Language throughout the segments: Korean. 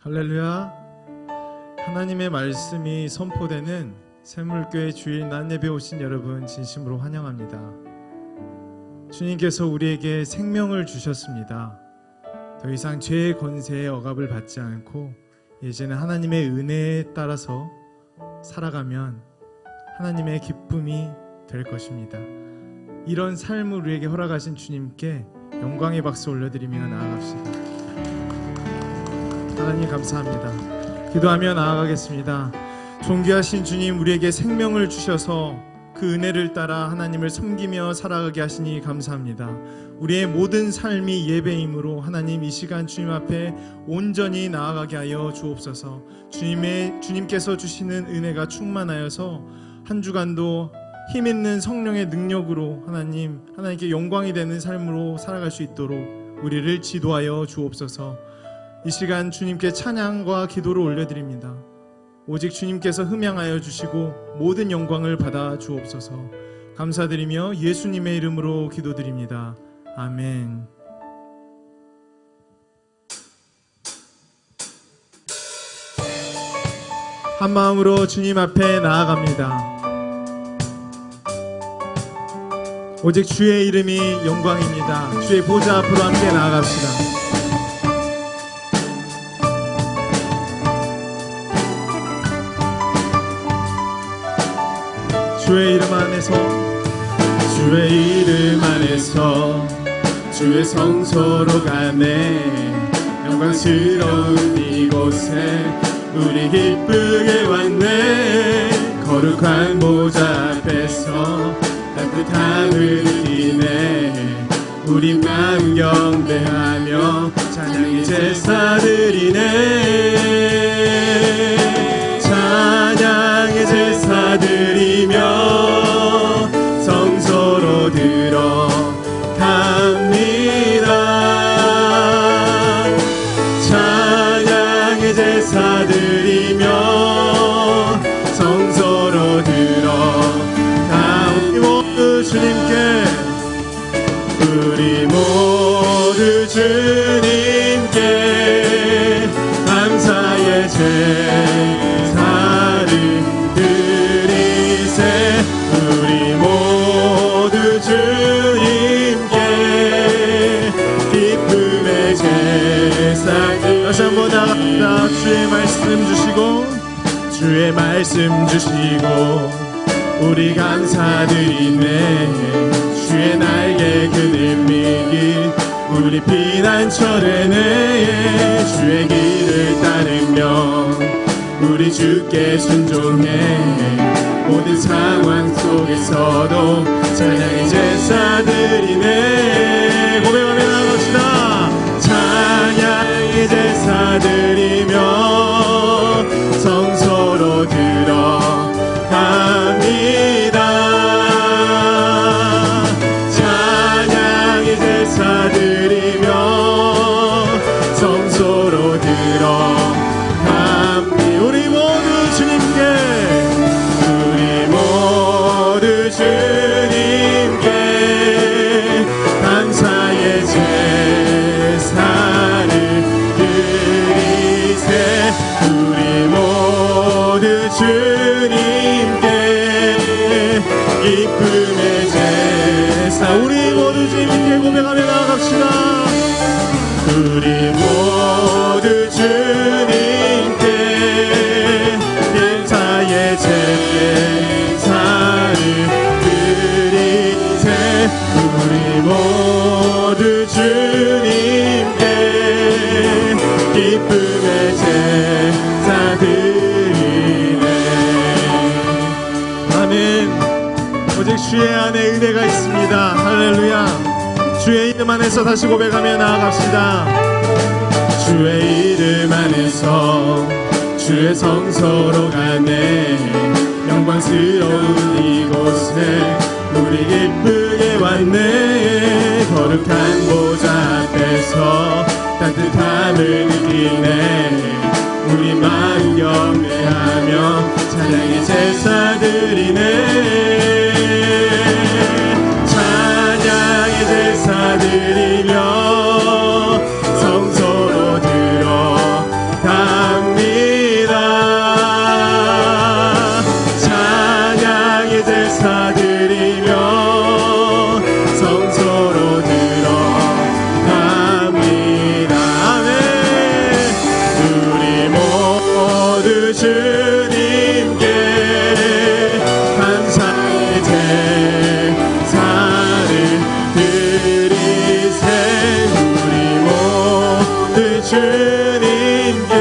할렐루야. 하나님의 말씀이 선포되는 샘물교회 주일 낮 예배 오신 여러분 진심으로 환영합니다. 주님께서 우리에게 생명을 주셨습니다. 더 이상 죄의 권세에 억압을 받지 않고 이제는 하나님의 은혜에 따라서 살아가면 하나님의 기쁨이 될 것입니다. 이런 삶을 우리에게 허락하신 주님께 영광의 박수 올려드리며 나아갑시다. 하나님 감사합니다. 기도하며 나아가겠습니다. 존귀하신 주님, 우리에게 생명을 주셔서 그 은혜를 따라 하나님을 섬기며 살아가게 하시니 감사합니다. 우리의 모든 삶이 예배이므로 하나님 이 시간 주님 앞에 온전히 나아가게 하여 주옵소서. 주님께서 주시는 은혜가 충만하여서 한 주간도 힘있는 성령의 능력으로 하나님께 영광이 되는 삶으로 살아갈 수 있도록 우리를 지도하여 주옵소서. 이 시간 주님께 찬양과 기도를 올려드립니다. 오직 주님께서 흠양하여 주시고 모든 영광을 받아 주옵소서. 감사드리며 예수님의 이름으로 기도드립니다. 아멘. 한 마음으로 주님 앞에 나아갑니다. 오직 주의 이름이 영광입니다. 주의 보좌 앞으로 함께 나아갑시다. 주의 이름 안에서, 주의 이름 안에서 주의 성소로 가네. 영광스러운 이곳에 우리 기쁘게 왔네. 거룩한 보좌 앞에서 따뜻함을 느끼네. 우리 마음 경배하며 찬양의 제사드리네. 찬양의 제사드리며 성소로 들어갑니다. 찬양의 제사드리며 성소로 들어갑니다. 우리 모두 주님께, 우리 모두 주님께 감사의 제사를 드리세. 우리 모두 주님께 기쁨의 제사. 다시 한번 나갑니다. 주의 말씀 주시고, 주의 말씀 주시고 우리 감사드리네. 주의 날개 그늘 밀기 우리 피난처래네. 주의 길을 따르며 우리 주께 순종해. 모든 상황 속에서도 찬양의 제사드리네. 고백하며 나갑시다. 찬양의 제사드리며 성소로 들어갑니다. 찬양의 제사드리며 성소로 들어갑니다. 우리 모두 주님께, 우리 모두 주님께 감사의 제사를 드리세. 우리 모두 주님께 기쁨의 제사. 우리 모두 주님께 고백하며 나아갑시다. 우리 모두 주님께 감사의 제사를 드리세. 우리 모두 주님께 기쁨의 제사 드리네. 아멘. 오직 주의 안에 은혜가 있습니다. 할렐루야. 주의 이름 안에서 다시 고백하며 나아갑시다. 주의 이름 안에서 주의 성소로 가네. 영광스러운 이곳에 우리 기쁘게 왔네. 거룩한 보좌 앞에서 따뜻함을 느끼네. 우리 마음 경배하며 찬양의 제사드리네. 찬양의 제사드리며 성소로 들어가 주님께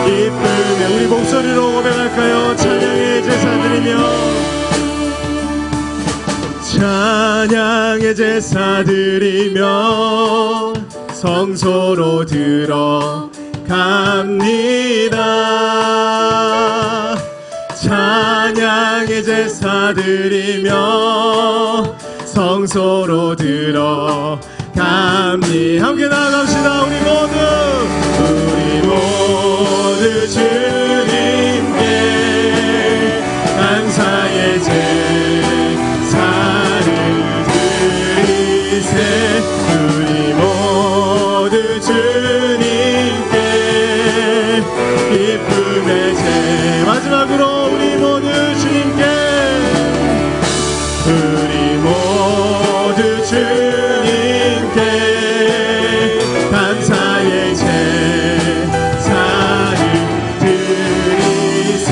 기쁨의 우리 목소리로 고백할까요? 찬양의 제사 드리며 찬양의 제사 드리며 성소로 들어갑니다. 찬양의 제사 드리며 성소로 들어갑니다. 함께 나아갑시다. 우리 모두 주님께 감사의 제사를 드리세. 우리 모두 주님께 기쁨의 제 마지막으로 우리 모두 주님께 우리 모두 주님께 감사의 제사를 드리세.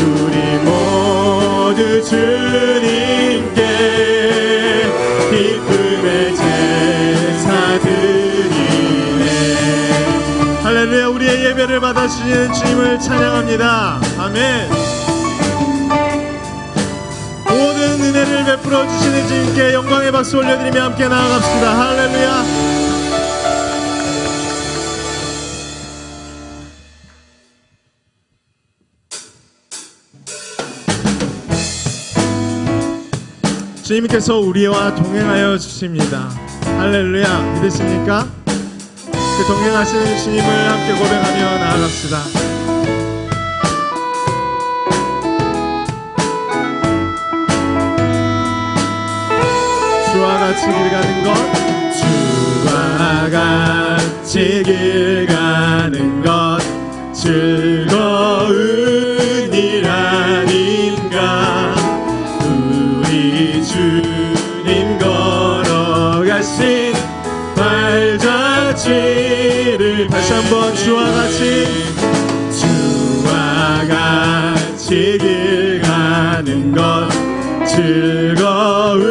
우리 모두 주님께 기쁨의 제사 드리네. 할렐루야. 우리의 예배를 받아주시는 주님을 찬양합니다. 아멘. 모든 은혜를 베풀어 주시는 주님께 영광의 박수 올려드리며 함께 나아갑시다. 할렐루야. 주님께서 우리와 동행하여 주십니다. 할렐루야. 믿으십니까? 그 동행하시는 주님을 함께 고백하며 나아갑시다. 주와 같이 길 가는 것, 주와 같이 길 가는 것 즐거운 일 아닌가. 우리 주님 걸어가신 발자취를 다시 한번 주와 같이 길 가는 것 즐거운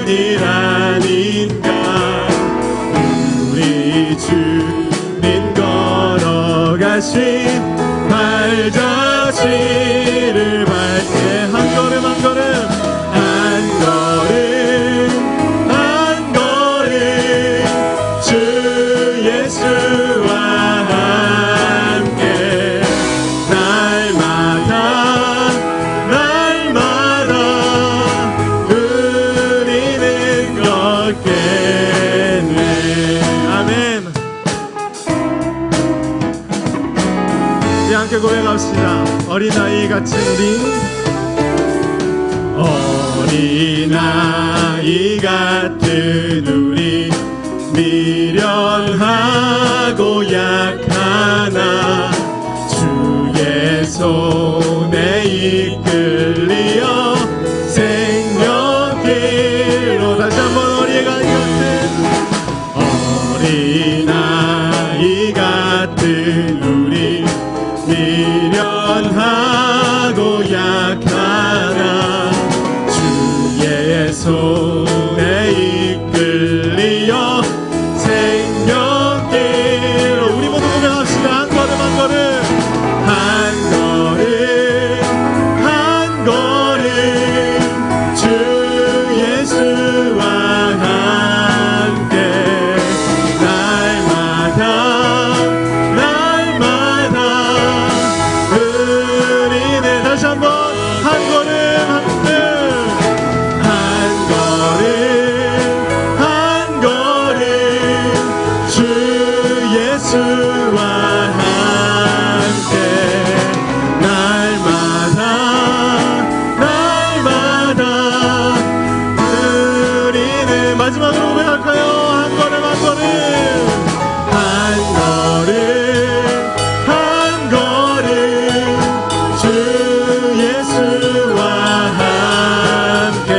일 아닌가. 우리 주님 걸어가신 발자취를 밟게 한 걸음 한 걸음 한 걸음 한 걸음 주 예수와 함께 날마다 우리는 걷겠네. 아멘. 우리 함께 고백합시다. 어린아이 같은 어린아이 같은 우리 미련하고 약하나 주의 손에 이끌리어 생명길로 다시 한번 어린아이 같은 우리 미련하고 약하나 주의 손에 이끌리어 생명길로 우리 모두 고백합시다. 한 걸음 한 걸음 한 걸음 한 걸음 주 예수와 함께 날마다 우리는 다시 한번 한 걸음 한 걸음 주 예수와 함께 날마다 우리는 마지막으로 고백할까요? 한 걸음 한 걸음 주 예수와 함께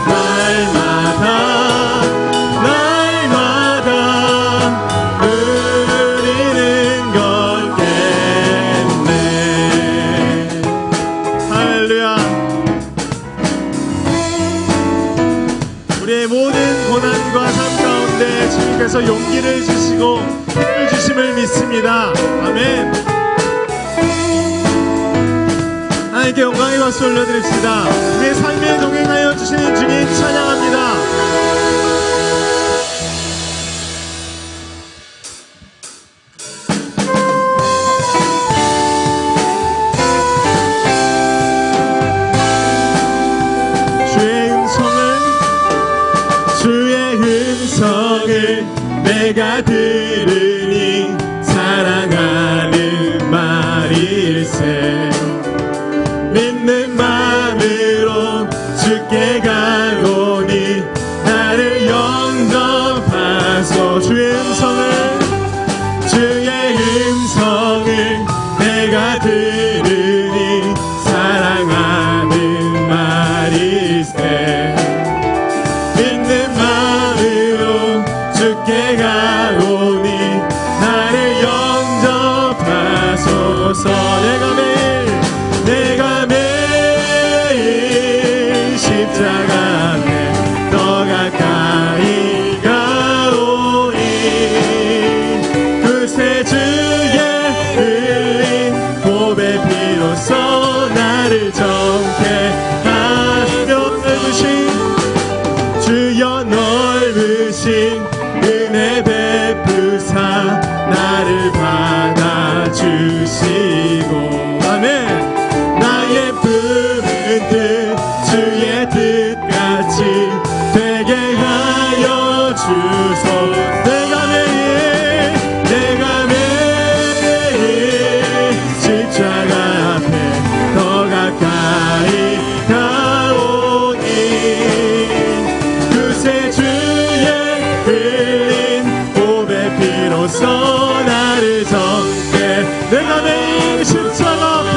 날마다 우리는 가운데 주님께서 용기를 주시고 힘을 주심을 믿습니다. 아멘. 하나님께 영광의 박수 올려드립시다. 우리의 삶에 동행하여 주시는 주님 찬양합니다. 내가 들으니 사랑하는 말일세. 믿는 마음으로 주께 가오니 나를 영접하소. 주의 음성을 내가 들으니 사랑하는 말일세. 믿는 마음으로 주께 가오니 나를 영접하소서. 내가 매일 십자가 앞에 더 가까이 가오니 그새 주의 흘린 보배 피로써 나를 정케 하며 주여 넓으신 은혜 베푸사 나를 받아주시고. 아멘. 나의 품은 뜻 주의 뜻같이 되게 하여 주소. 내가 매일 십자가 앞에 더 가까이 가오니 그새 주의 흘린 보배 피로써 나를 정케. 내가 매일 십자가 앞에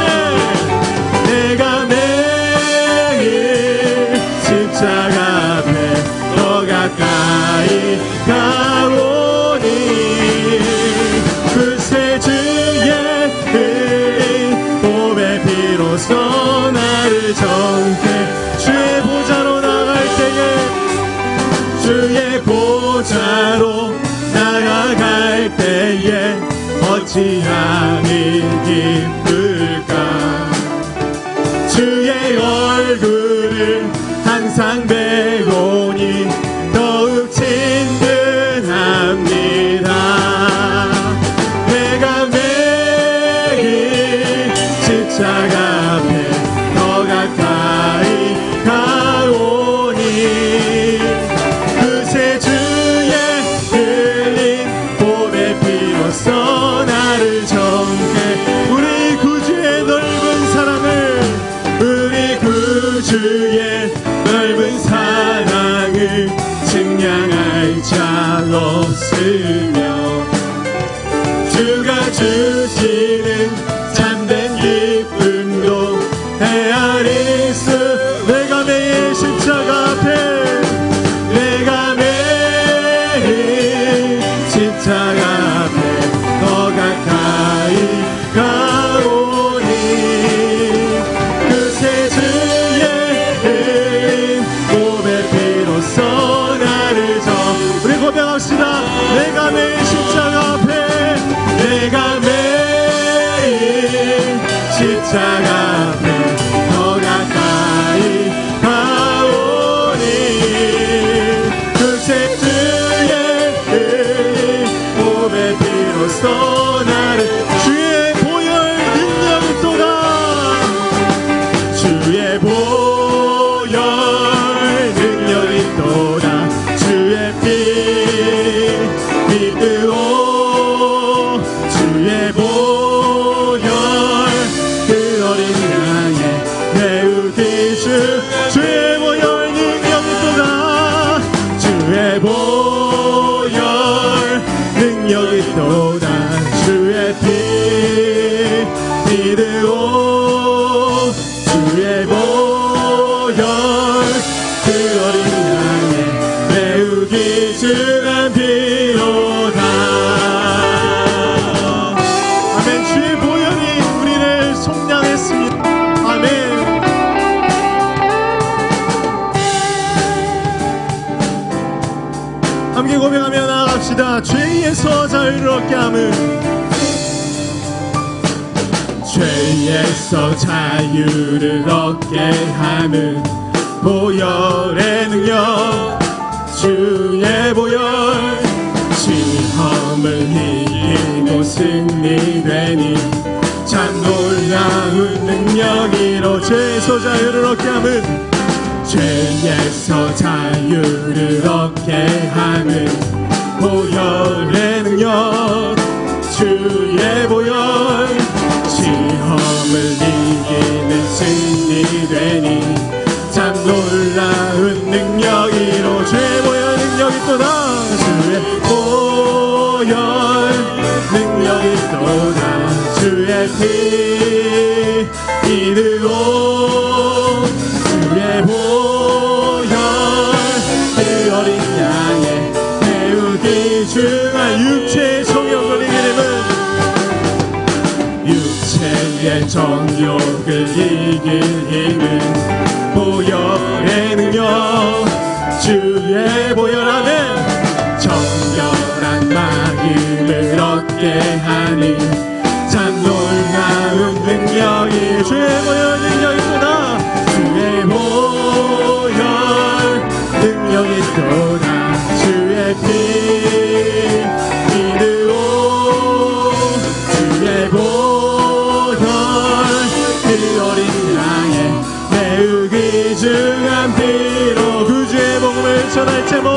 십자가 앞에 더 가까이 가오니 그새 주의 흘린 보배 피로써 나를 정케. 주의 보좌로 나갈 때에 어찌하니 기쁠까. 주의 얼굴을 항상 배우니 더욱 친근합니다. 내가 매일 십자가 앞에 더 가까이 가오니 그새 주의 흘린 보배 피로써 나를 정케. 우리 구주의 넓은 사랑을 넓은 사랑을 증량할 자 없으며 주가 주시는 참된 기쁨도 헤아릴 수. 내가 매일 십자가 앞에 십자가 앞에 더 가까이 가오니 그새 주의 흘린 보배 피로써 나를 우리 고백합시다. 내가 매일 십자가 앞에 십자가 앞에 더 가까이 가오니 그새 주의 흘린 보배 피로써 나를 주의 보혈 능력이 또다. 주의 보혈 능력이 또다. 주의 피 믿으오. 주의 보혈 그 어린 양의 배우기 주의 보혈 능력이 또다. 주의 보혈 능력이 또다. 주의 피 믿으오. 주의 보혈 그 어린 양의 배우기 주는 피로다. 아멘. 주의 보혈이 우리를 속량했습니다. 아멘. 함께 고백 고백하며 나아갑시다. 죄에서 자유를 얻게 함은, 죄에서 자유를 얻게 함은 보혈의 능력, 주의 보혈. 시험을 이기고 승리되니 참 놀라운 능력이로. 죄에서 자유를 얻게 함은, 죄에서 자유를 얻게 하는 보혈의 능력, 주의 보혈. 시험을 이기는 승리되니 참 놀라운 능력이로. 주의 보혈 능력이 또다. 주의 보혈 능력이 또다. 주의 피 이르고 주의 보혈 그 어린 양의 배우기 중한 육체의 정욕을 이기는, 육체의 정욕을 이길 힘은 보혈의 능력, 주의 보혈 안에 정결한 마음을 얻게 하니 참 놀라운 능력이. 주의 보혈 능력이 또다. 주의 보혈 능력이 또다. 주의 피 믿으오. 주의 보혈 그 어린 양의 매우 귀중한 피로. 그 주의 복음을 전할 제목,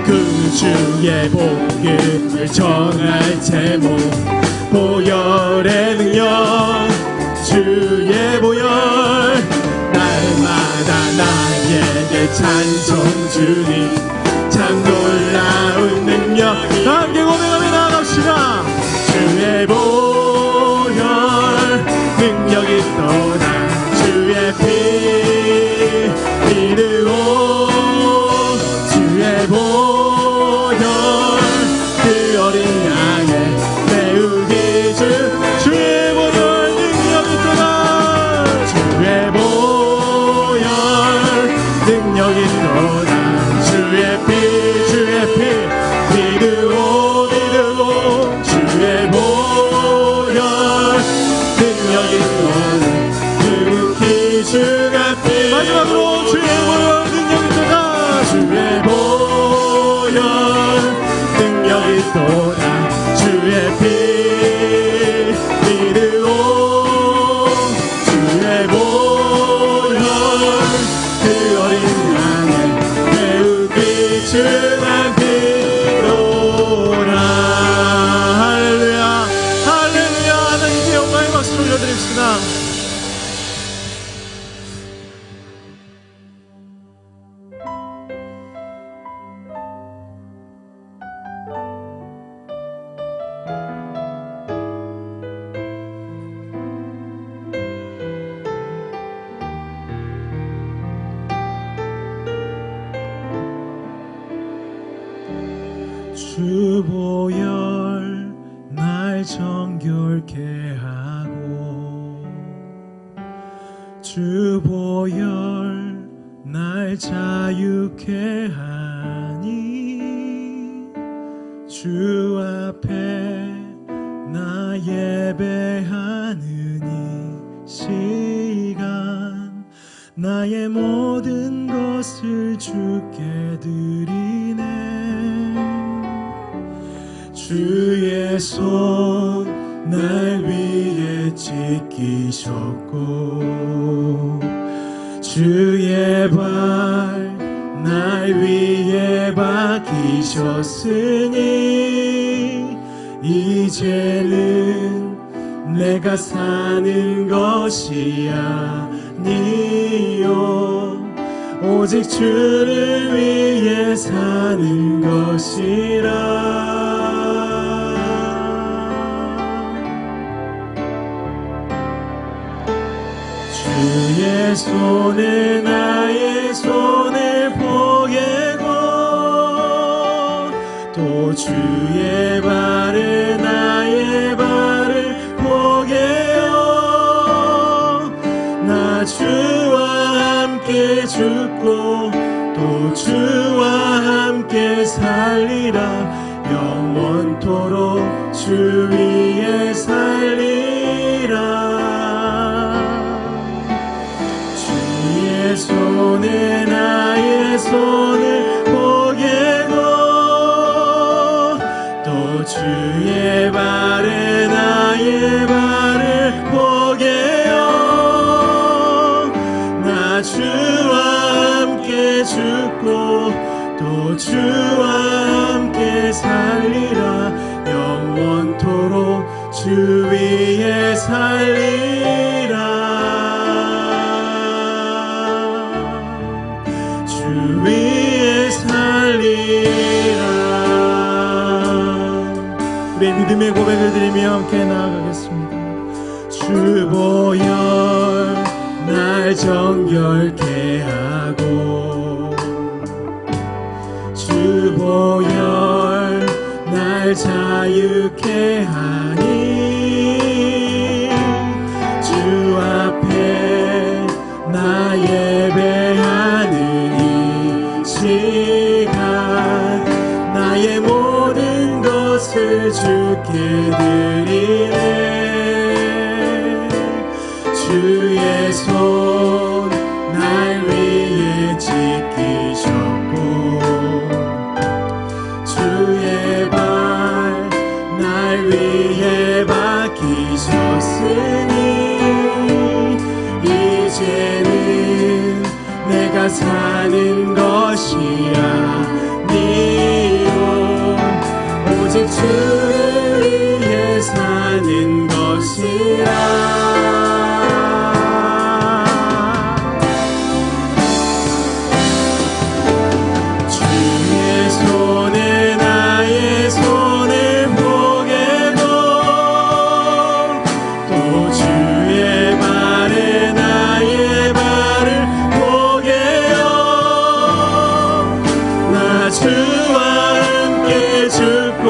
그 주의 복음을 전할 제목, 보혈의 능력, 주의 보혈. 날마다 나에게 찬송 주니 참 놀라운 능력. 함께 고백하며 나아갑시다. 주의 보혈 능력이 또다. 주의 피 믿으오. 주의 보혈 그 어린 양의 매우 귀중. 주의 보혈 능력이 또다. 주의 보혈 능력이 또다. 주의 피 믿으오. 주의 보혈 능력이 또다. 그 귀중한 피. 마지막으로 주의 보혈 능력이 또다. 주의 보혈 능력이 또다. 주의 피 믿으오. 주의 보혈 그 어린 양의 매우 귀중한 피로라. 할렐루야, 할렐루야. 하나님께 영광의 박수 올려드립시다. 주 보혈 날 정결케 하고, 주 보혈 날 자유케 하니, 주 앞에 나 예배하는 이 시간 나의 모든 것을 주께 드리네. 주의 손 날 위에 지키셨고, 주의 발 날 위에 박히셨으니, 이제는 내가 사는 것이 아니요 오직 주를 위해 사는 것이라. 주의 손에 나의 손을 포개고, 또 주의 발에 나의 발을 포개어, 나 주와 함께 죽고 또 주와 함께 살리라 영원토록 주 위에 살리라 주의 손에 나의 손을 보게고 또 주의 발에 나의 발을 보게요 나 주와 함께 죽고 또 주와 함께 살리라 영원토록 주 위에 살리라 주 위에 살리라 우리의 믿음의 고백을 드리며 함께 나아가겠습니다 주 보혈 날 정결케 하고 주 보혈 날 자유케 하니 주 앞에 나 예배하는 이 시간 나의 모든 것을 주께 드리네 주의 손 날 위에 지키셨고 주의 발 날 위에 박히셨으니 이제는 내가 사는 것이 아니요 오직 주를 위해 사는 것이라 주의 손에 나의 손을 보게도 또 주의 발에 나의 발을 보게요 나 주와 함께 죽고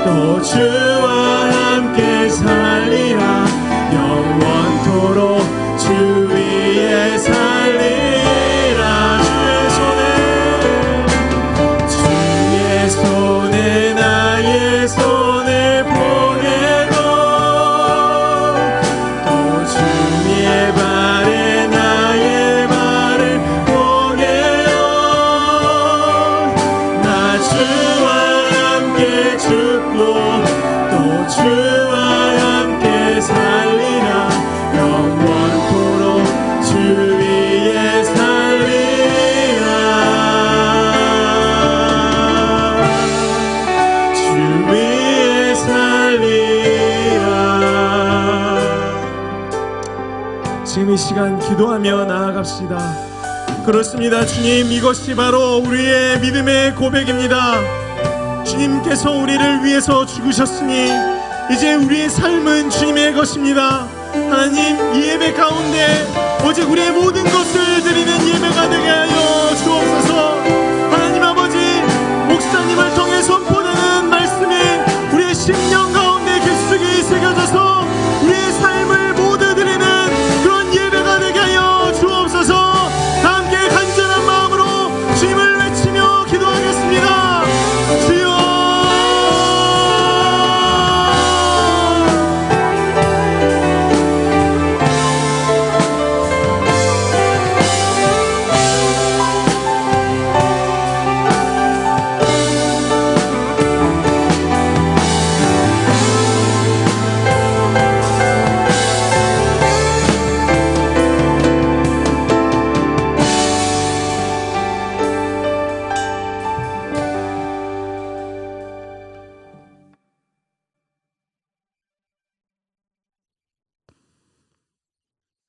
또 주와 함께 살리라 영원토록 주 위에 살리라 주의 손에 나의 손을 보내고 또 주의 발에 나의 발을 보게요 나 주와 함께 죽고 또 주와 함께 살리라 영원토록 주 위에 살리라 주 위에 살리라 지금 이 시간 기도하며 나아갑시다 그렇습니다 주님 이것이 바로 우리의 믿음의 고백입니다 주님께서 우리를 위해서 죽으셨으니 이제 우리의 삶은 주님의 것입니다 하나님 이 예배 가운데 오직 우리의 모든 것을 드리는 예배가 되게 하여 주옵소서 하나님 아버지 목사님을 통해 선포되는 말씀이 우리의 심령 가운데 깊숙이 새겨져서 우리의 삶을 모두 드리는 그런 예배가 되게 하여 주옵소서 다 함께 간절한 마음으로 주님을 외치며 기도하겠습니다 주여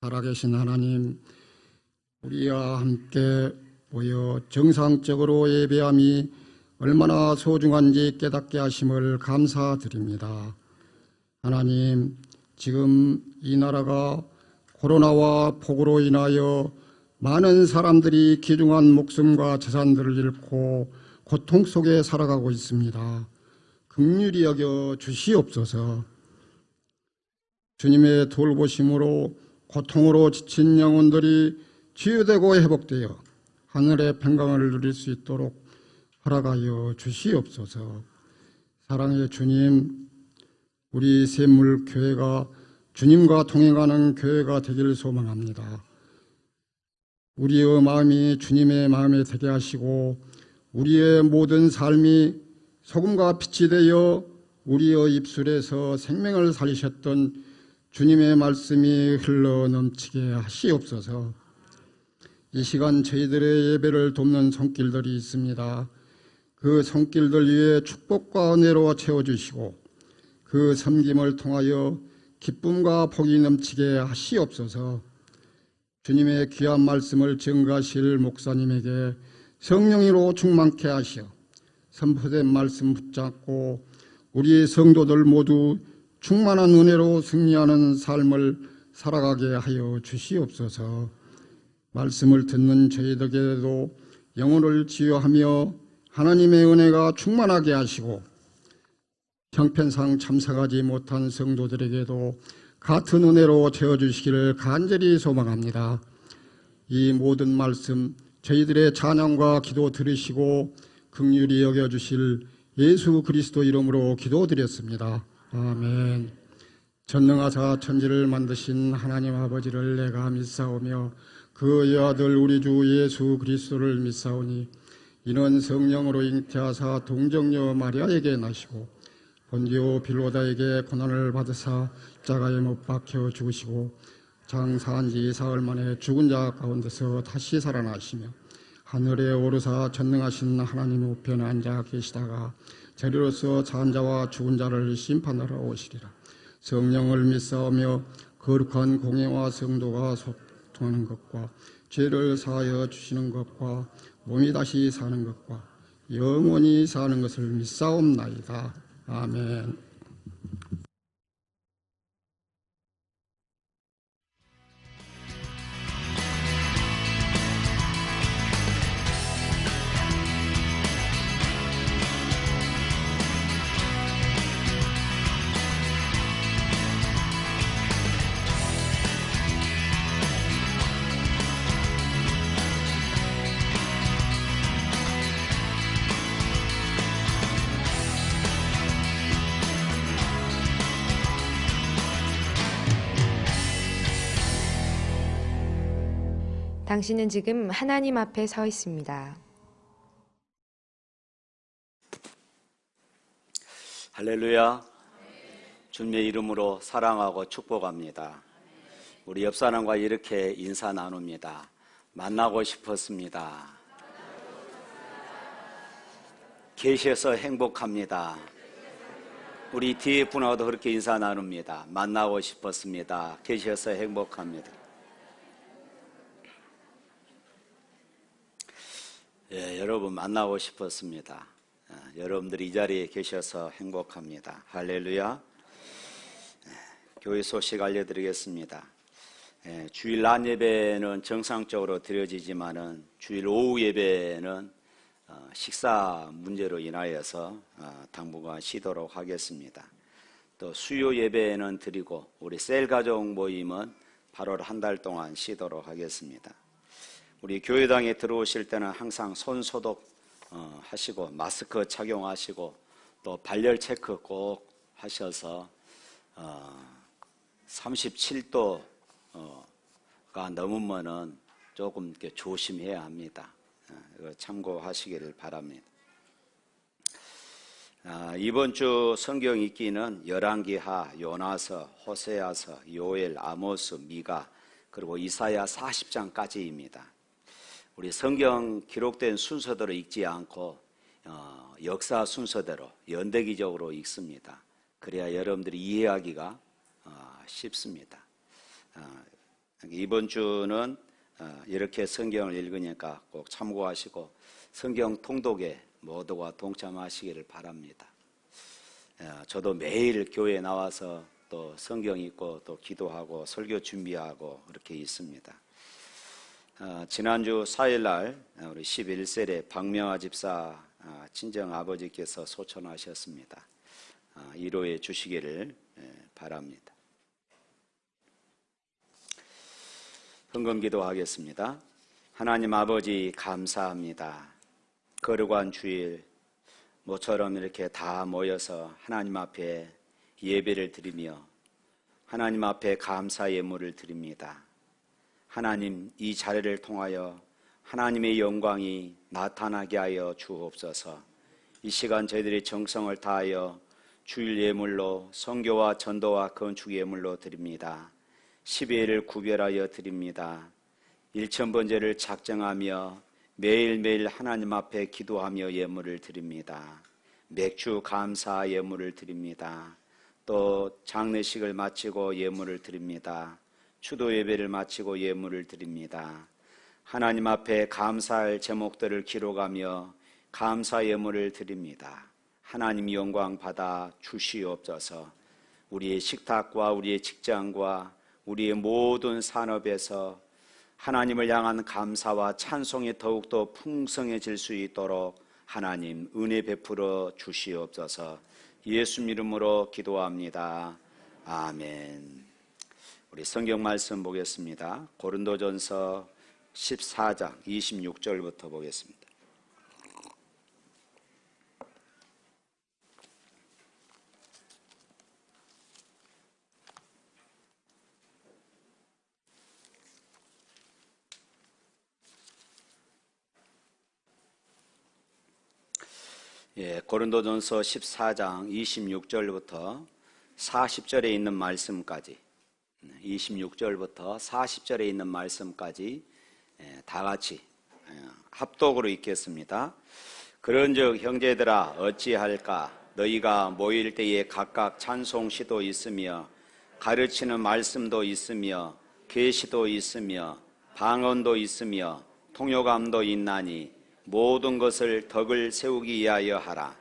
살아계신 하나님, 우리와 함께 모여 정상적으로 예배함이 얼마나 소중한지 깨닫게 하심을 감사드립니다. 하나님, 지금 이 나라가 코로나와 폭우로 인하여 많은 사람들이 귀중한 목숨과 재산들을 잃고 고통 속에 살아가고 있습니다. 긍휼히 여겨 주시옵소서. 주님의 돌보심으로 고통으로 지친 영혼들이 치유되고 회복되어 하늘의 평강을 누릴 수 있도록 허락하여 주시옵소서. 사랑의 주님, 우리 샘물교회가 주님과 동행하는 교회가 되기를 소망합니다. 우리의 마음이 주님의 마음에 되게 하시고 우리의 모든 삶이 소금과 빛이 되어 우리의 입술에서 생명을 살리셨던 주님의 말씀이 흘러 넘치게 하시옵소서. 이 시간 저희들의 예배를 돕는 손길들이 있습니다. 그 손길들 위에 축복과 은혜로 채워주시고 그 섬김을 통하여 기쁨과 복이 넘치게 하시옵소서. 주님의 귀한 말씀을 증거하실 목사님에게 성령으로 충만케 하시어 선포된 말씀 붙잡고 우리 성도들 모두 충만한 은혜로 승리하는 삶을 살아가게 하여 주시옵소서. 말씀을 듣는 저희들에게도 영혼을 치유하며 하나님의 은혜가 충만하게 하시고 형편상 참석하지 못한 성도들에게도 같은 은혜로 채워주시기를 간절히 소망합니다. 이 모든 말씀 저희들의 찬양과 기도 들으시고 긍휼히 여겨주실 예수 그리스도 이름으로 기도드렸습니다. 아멘. 전능하사 천지를 만드신 하나님 아버지를 내가 믿사오며 그의 아들 우리 주 예수 그리스도를 믿사오니 이는 성령으로 잉태하사 동정녀 마리아에게 나시고 본디오 빌로다에게 고난을 받으사 십자가에 못 박혀 죽으시고 장사한 지 사흘 만에 죽은 자 가운데서 다시 살아나시며 하늘에 오르사 전능하신 하나님 우편에 앉아 계시다가 저리로서 산 자와 죽은 자를 심판하러 오시리라. 성령을 믿사오며 거룩한 공예와 성도가 소통하는 것과 죄를 사하여 주시는 것과 몸이 다시 사는 것과 영원히 사는 것을 믿사옵나이다. 아멘. 당신은 지금 하나님 앞에 서 있습니다. 할렐루야. 주님의 이름으로 사랑하고 축복합니다. 우리 옆 사람과 이렇게 인사 나눕니다. 만나고 싶었습니다. 계셔서 행복합니다. 우리 뒤에 분하고도 그렇게 인사 나눕니다. 만나고 싶었습니다. 계셔서 행복합니다. 예, 여러분 만나고 싶었습니다. 여러분들이 이 자리에 계셔서 행복합니다. 할렐루야. 교회 소식 알려드리겠습니다. 주일 낮 예배는 정상적으로 드려지지만은 주일 오후 예배는 식사 문제로 인하여서 당분간 쉬도록 하겠습니다. 또 수요 예배는 드리고 우리 셀 가족 모임은 8월 한 달 동안 쉬도록 하겠습니다. 우리 교회당에 들어오실 때는 항상 손 소독 하시고 마스크 착용하시고 또 발열 체크 꼭 하셔서 37도가 넘으면은 조금 이렇게 조심해야 합니다. 이거 참고하시기를 바랍니다. 이번 주 성경 읽기는 열왕기하, 요나서, 호세아서, 요엘, 아모스, 미가 그리고 이사야 40장까지입니다. 우리 성경 기록된 순서대로 읽지 않고 역사 순서대로 연대기적으로 읽습니다. 그래야 여러분들이 이해하기가 쉽습니다. 이번 주는 이렇게 성경을 읽으니까 꼭 참고하시고 성경 통독에 모두가 동참하시기를 바랍니다. 저도 매일 교회에 나와서 또 성경 읽고 또 기도하고 설교 준비하고 이렇게 있습니다. 지난주 4일날 우리 11세례 박명아 집사 친정 아버지께서 소천하셨습니다. 위로해 주시기를 바랍니다. 헌금 기도하겠습니다. 하나님 아버지 감사합니다. 거룩한 주일 모처럼 이렇게 다 모여서 하나님 앞에 예배를 드리며 하나님 앞에 감사 예물을 드립니다. 하나님, 이 자리를 통하여 하나님의 영광이 나타나게 하여 주옵소서. 이 시간 저희들이 정성을 다하여 주일 예물로 선교와 전도와 건축 예물로 드립니다. 12회를 구별하여 드립니다. 일천번제를 작정하며 매일매일 하나님 앞에 기도하며 예물을 드립니다. 맥주 감사 예물을 드립니다. 또 장례식을 마치고 예물을 드립니다. 추도 예배를 마치고 예물을 드립니다. 하나님 앞에 감사할 제목들을 기록하며 감사 예물을 드립니다. 하나님 영광 받아 주시옵소서. 우리의 식탁과 우리의 직장과 우리의 모든 산업에서 하나님을 향한 감사와 찬송이 더욱더 풍성해질 수 있도록 하나님 은혜 베풀어 주시옵소서. 예수 이름으로 기도합니다. 아멘. 우리 성경 말씀 보겠습니다. 고린도전서 14장 26절부터 보겠습니다. 고린도전서 14장 26절부터 40절에 있는 말씀까지 26절부터 40절에 있는 말씀까지 다 같이 합독으로 읽겠습니다. 그런즉 형제들아 어찌할까? 너희가 모일 때에 각각 찬송시도 있으며 가르치는 말씀도 있으며 계시도 있으며 방언도 있으며 통역감도 있나니 모든 것을 덕을 세우기 위하여 하라.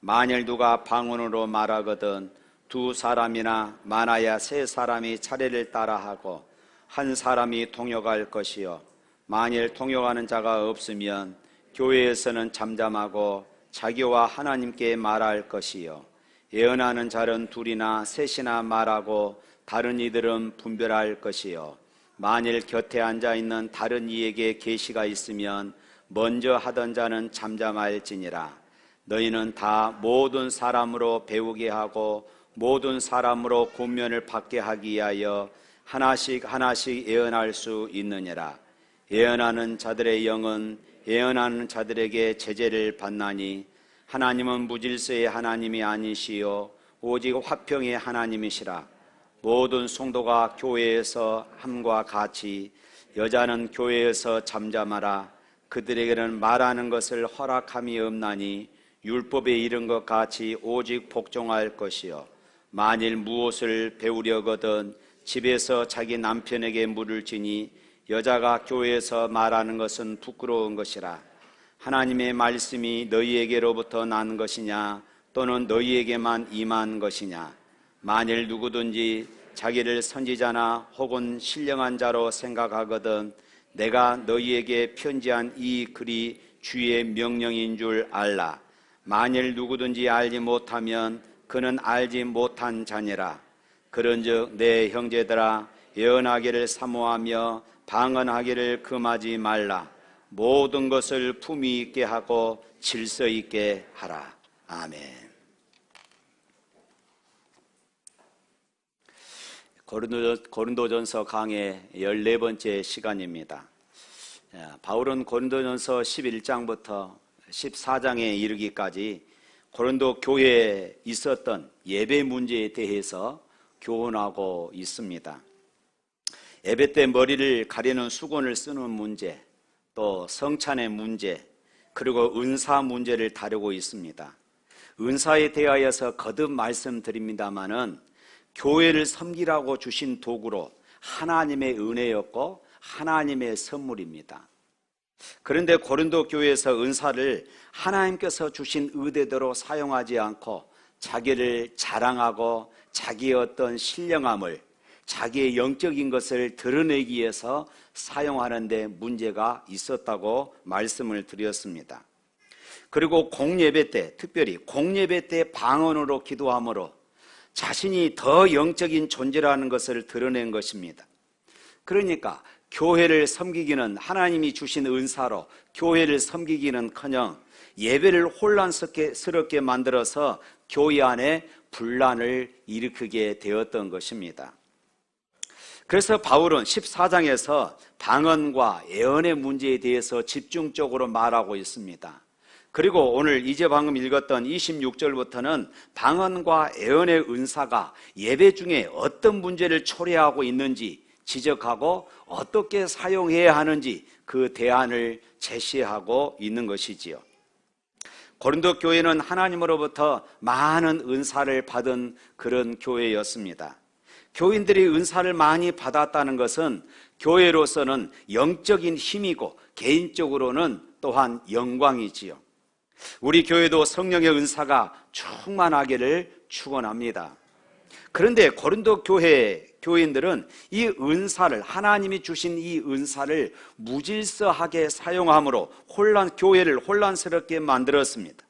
만일 누가 방언으로 말하거든 두 사람이나 많아야 세 사람이 차례를 따라하고 한 사람이 통역할 것이요 만일 통역하는 자가 없으면 교회에서는 잠잠하고 자기와 하나님께 말할 것이요 예언하는 자는 둘이나 셋이나 말하고 다른 이들은 분별할 것이요 만일 곁에 앉아있는 다른 이에게 계시가 있으면 먼저 하던 자는 잠잠할지니라. 너희는 다 모든 사람으로 배우게 하고 모든 사람으로 권면을 받게 하기 위하여 하나씩 하나씩 예언할 수 있느니라. 예언하는 자들의 영은 예언하는 자들에게 제재를 받나니 하나님은 무질서의 하나님이 아니시요 오직 화평의 하나님이시라. 모든 성도가 교회에서 함과 같이 여자는 교회에서 잠잠하라. 그들에게는 말하는 것을 허락함이 없나니 율법에 이른 것 같이 오직 복종할 것이요 만일 무엇을 배우려거든 집에서 자기 남편에게 물을 지니 여자가 교회에서 말하는 것은 부끄러운 것이라. 하나님의 말씀이 너희에게로부터 난 것이냐 또는 너희에게만 임한 것이냐. 만일 누구든지 자기를 선지자나 혹은 신령한 자로 생각하거든 내가 너희에게 편지한 이 글이 주의 명령인 줄 알라. 만일 누구든지 알지 못하면 그는 알지 못한 자니라. 그런즉 내 형제들아 예언하기를 사모하며 방언하기를 금하지 말라. 모든 것을 품위 있게 하고 질서 있게 하라. 아멘. 고린도전서 강의 14번째 시간입니다. 바울은 고린도전서 11장부터 14장에 이르기까지 고린도 교회에 있었던 예배 문제에 대해서 교훈하고 있습니다. 예배 때 머리를 가리는 수건을 쓰는 문제, 또 성찬의 문제, 그리고 은사 문제를 다루고 있습니다. 은사에 대하여서 거듭 말씀드립니다마는 교회를 섬기라고 주신 도구로 하나님의 은혜였고 하나님의 선물입니다. 그런데 고린도 교회에서 은사를 하나님께서 주신 의대대로 사용하지 않고 자기를 자랑하고 자기의 어떤 신령함을, 자기의 영적인 것을 드러내기 위해서 사용하는 데 문제가 있었다고 말씀을 드렸습니다. 그리고 공예배 때, 특별히 공예배 때 방언으로 기도함으로 자신이 더 영적인 존재라는 것을 드러낸 것입니다. 그러니까 교회를 섬기기는, 하나님이 주신 은사로 교회를 섬기기는커녕 예배를 혼란스럽게 만들어서 교회 안에 분란을 일으키게 되었던 것입니다. 그래서 바울은 14장에서 방언과 예언의 문제에 대해서 집중적으로 말하고 있습니다. 그리고 오늘 이제 방금 읽었던 26절부터는 방언과 예언의 은사가 예배 중에 어떤 문제를 초래하고 있는지 지적하고 어떻게 사용해야 하는지 그 대안을 제시하고 있는 것이지요. 고린도 교회는 하나님으로부터 많은 은사를 받은 그런 교회였습니다. 교인들이 은사를 많이 받았다는 것은 교회로서는 영적인 힘이고 개인적으로는 또한 영광이지요. 우리 교회도 성령의 은사가 충만하기를 축원합니다. 그런데 고린도 교인들은 이 은사를, 하나님이 주신 이 은사를 무질서하게 사용함으로 교회를 혼란스럽게 만들었습니다.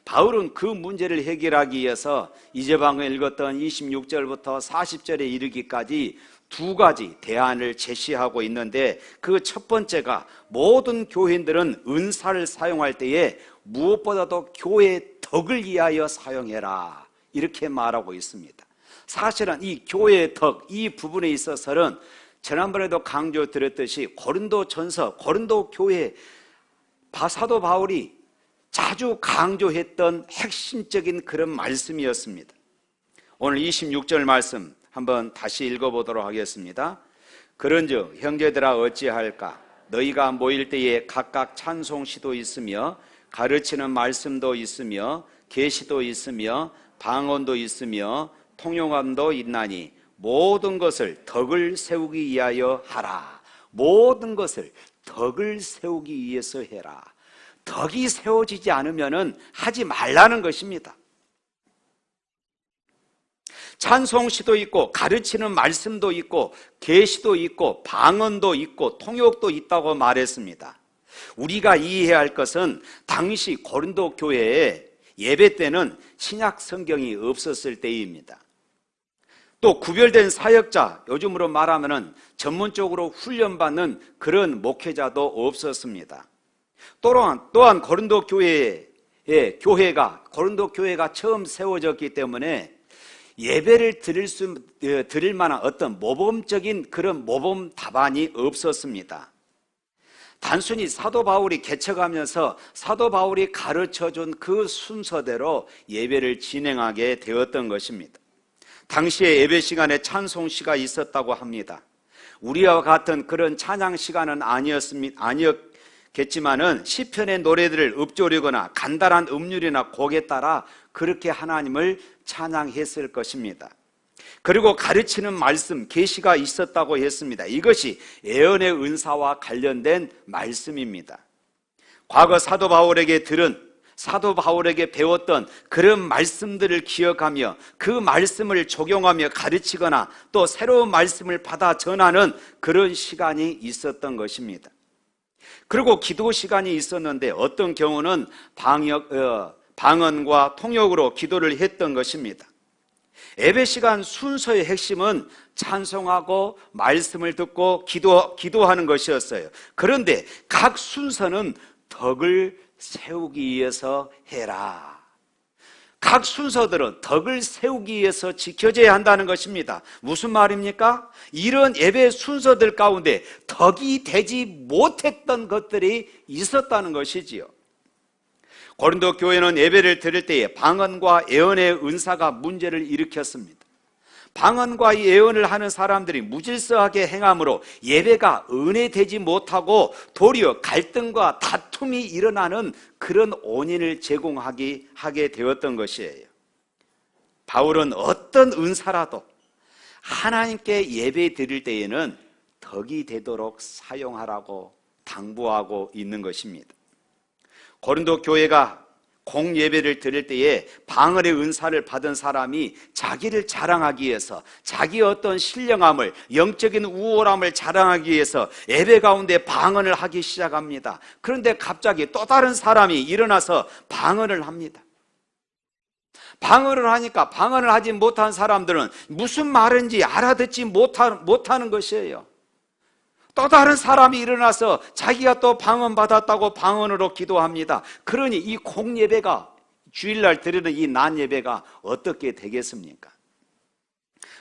바울은 그 문제를 해결하기 위해서 이제 방금 읽었던 26절부터 40절에 이르기까지 두 가지 대안을 제시하고 있는데, 그 첫 번째가 모든 교인들은 은사를 사용할 때에 무엇보다도 교회의 덕을 위하여 사용해라, 이렇게 말하고 있습니다. 사실은 이 교회의 덕, 이 부분에 있어서는 지난번에도 강조드렸듯이 고린도 교회 사도 바울이 자주 강조했던 핵심적인 그런 말씀이었습니다. 오늘 26절 말씀 한번 다시 읽어보도록 하겠습니다. 그런즉 형제들아 어찌할까? 너희가 모일 때에 각각 찬송시도 있으며 가르치는 말씀도 있으며 계시도 있으며 방언도 있으며 통용함도 있나니 모든 것을 덕을 세우기 위하여 하라. 모든 것을 덕을 세우기 위해서 해라. 덕이 세워지지 않으면 하지 말라는 것입니다. 찬송시도 있고 가르치는 말씀도 있고 계시도 있고 방언도 있고 통역도 있다고 말했습니다. 우리가 이해해야 할 것은 당시 고린도 교회에 예배 때는 신약 성경이 없었을 때입니다. 또 구별된 사역자, 요즘으로 말하면 전문적으로 훈련받는 그런 목회자도 없었습니다. 또한 고린도 교회가 처음 세워졌기 때문에 예배를 드릴 만한 어떤 모범적인 그런 모범 답안이 없었습니다. 단순히 사도 바울이 개척하면서 사도 바울이 가르쳐준 그 순서대로 예배를 진행하게 되었던 것입니다. 당시에 예배 시간에 찬송시가 있었다고 합니다. 우리와 같은 그런 찬양 시간은 아니었겠지만은 시편의 노래들을 읊조리거나 간단한 음률이나 곡에 따라 그렇게 하나님을 찬양했을 것입니다. 그리고 가르치는 말씀, 계시가 있었다고 했습니다. 이것이 예언의 은사와 관련된 말씀입니다. 과거 사도 바울에게 배웠던 그런 말씀들을 기억하며 그 말씀을 적용하며 가르치거나 또 새로운 말씀을 받아 전하는 그런 시간이 있었던 것입니다. 그리고 기도 시간이 있었는데 어떤 경우는 방언과 통역으로 기도를 했던 것입니다. 예배 시간 순서의 핵심은 찬송하고 말씀을 듣고 기도하는 것이었어요. 그런데 각 순서는 덕을 세우기 위해서 해라. 각 순서들은 덕을 세우기 위해서 지켜져야 한다는 것입니다. 무슨 말입니까? 이런 예배 순서들 가운데 덕이 되지 못했던 것들이 있었다는 것이지요. 고린도 교회는 예배를 드릴 때에 방언과 예언의 은사가 문제를 일으켰습니다. 방언과 예언을 하는 사람들이 무질서하게 행함으로 예배가 은혜되지 못하고 도리어 갈등과 다툼이 일어나는 그런 원인을 하게 되었던 것이에요. 바울은 어떤 은사라도 하나님께 예배 드릴 때에는 덕이 되도록 사용하라고 당부하고 있는 것입니다. 고린도 교회가 공예배를 드릴 때에 방언의 은사를 받은 사람이 자기를 자랑하기 위해서 자기의 어떤 신령함을, 영적인 우월함을 자랑하기 위해서 예배 가운데 방언을 하기 시작합니다. 그런데 갑자기 또 다른 사람이 일어나서 방언을 합니다. 방언을 하니까 방언을 하지 못한 사람들은 무슨 말인지 알아듣지 못하는 것이에요. 또 다른 사람이 일어나서 자기가 또 방언받았다고 방언으로 기도합니다. 그러니 이 공예배가, 주일날 드리는 이 난예배가 어떻게 되겠습니까?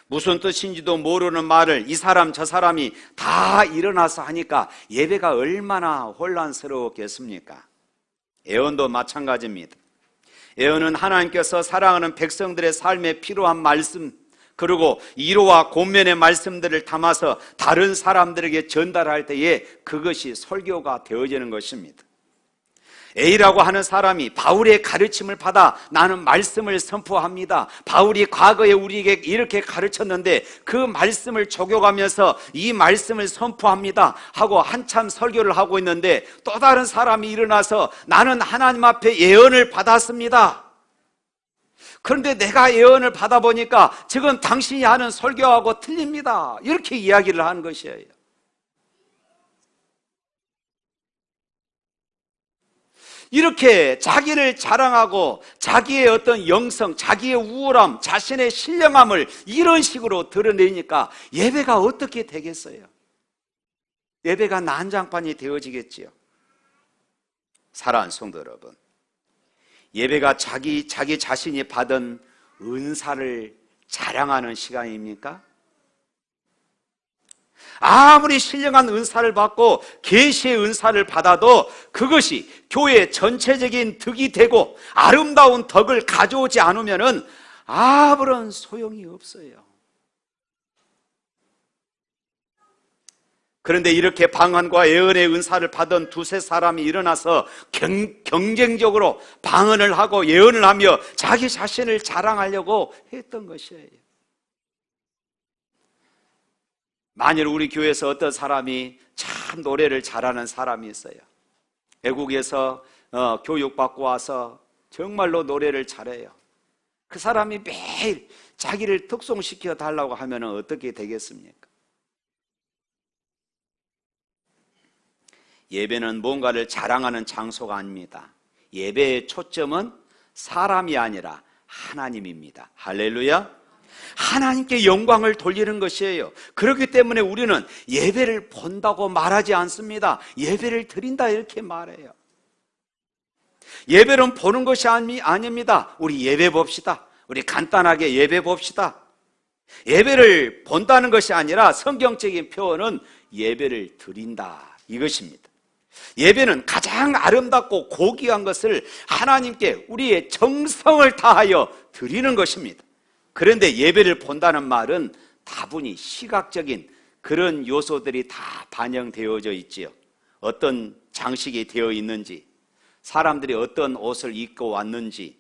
무슨 뜻인지도 모르는 말을 이 사람 저 사람이 다 일어나서 하니까 예배가 얼마나 혼란스러웠겠습니까? 예언도 마찬가지입니다. 예언은 하나님께서 사랑하는 백성들의 삶에 필요한 말씀, 그리고 위로와 권면의 말씀들을 담아서 다른 사람들에게 전달할 때에 그것이 설교가 되어지는 것입니다. A라고 하는 사람이 바울의 가르침을 받아 나는 말씀을 선포합니다. 바울이 과거에 우리에게 이렇게 가르쳤는데 그 말씀을 적용하면서 이 말씀을 선포합니다 하고 한참 설교를 하고 있는데 또 다른 사람이 일어나서 나는 하나님 앞에 예언을 받았습니다. 그런데 내가 예언을 받아보니까 지금 당신이 하는 설교하고 틀립니다. 이렇게 이야기를 하는 것이에요. 이렇게 자기를 자랑하고 자기의 어떤 영성, 자기의 우월함, 자신의 신령함을 이런 식으로 드러내니까 예배가 어떻게 되겠어요? 예배가 난장판이 되어지겠지요. 사랑하는 성도 여러분, 예배가 자기 자신이 받은 은사를 자랑하는 시간입니까? 아무리 신령한 은사를 받고 계시의 은사를 받아도 그것이 교회 전체적인 덕이 되고 아름다운 덕을 가져오지 않으면 아무런 소용이 없어요. 그런데 이렇게 방언과 예언의 은사를 받은 두세 사람이 일어나서 경쟁적으로 방언을 하고 예언을 하며 자기 자신을 자랑하려고 했던 것이에요. 만일 우리 교회에서 어떤 사람이 참 노래를 잘하는 사람이 있어요. 외국에서 교육받고 와서 정말로 노래를 잘해요. 그 사람이 매일 자기를 특송시켜 달라고 하면 어떻게 되겠습니까? 예배는 뭔가를 자랑하는 장소가 아닙니다. 예배의 초점은 사람이 아니라 하나님입니다. 할렐루야. 하나님께 영광을 돌리는 것이에요. 그렇기 때문에 우리는 예배를 본다고 말하지 않습니다. 예배를 드린다 이렇게 말해요. 예배는 보는 것이 아닙니다. 우리 예배 봅시다. 우리 간단하게 예배 봅시다. 예배를 본다는 것이 아니라 성경적인 표현은 예배를 드린다 이것입니다. 예배는 가장 아름답고 고귀한 것을 하나님께 우리의 정성을 다하여 드리는 것입니다. 그런데 예배를 본다는 말은 다분히 시각적인 그런 요소들이 다 반영되어져 있지요. 어떤 장식이 되어 있는지, 사람들이 어떤 옷을 입고 왔는지,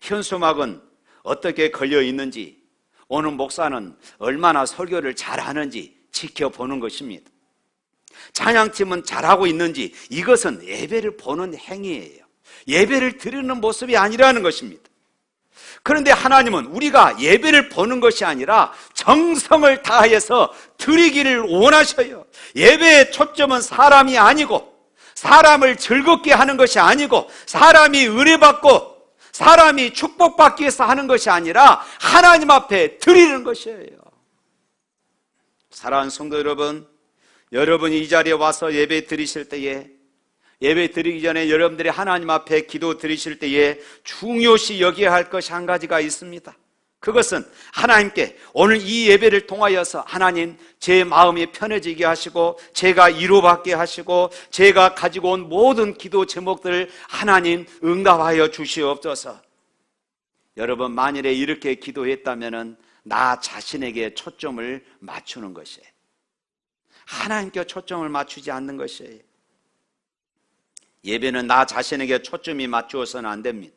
현수막은 어떻게 걸려 있는지, 오는 목사는 얼마나 설교를 잘하는지 지켜보는 것입니다. 찬양팀은 잘하고 있는지, 이것은 예배를 보는 행위예요. 예배를 드리는 모습이 아니라는 것입니다. 그런데 하나님은 우리가 예배를 보는 것이 아니라 정성을 다해서 드리기를 원하셔요. 예배의 초점은 사람이 아니고, 사람을 즐겁게 하는 것이 아니고, 사람이 은혜받고 사람이 축복받기 위해서 하는 것이 아니라 하나님 앞에 드리는 것이에요. 사랑하는 성도 여러분, 여러분이 이 자리에 와서 예배 드리실 때에, 예배 드리기 전에 여러분들이 하나님 앞에 기도 드리실 때에 중요시 여겨야 할 것이 한 가지가 있습니다. 그것은 하나님께 오늘 이 예배를 통하여서 하나님 제 마음이 편해지게 하시고 제가 위로받게 하시고 제가 가지고 온 모든 기도 제목들을 하나님 응답하여 주시옵소서. 여러분, 만일에 이렇게 기도했다면 나 자신에게 초점을 맞추는 것이에요. 하나님께 초점을 맞추지 않는 것이에요. 예배는 나 자신에게 초점이 맞추어서는 안 됩니다.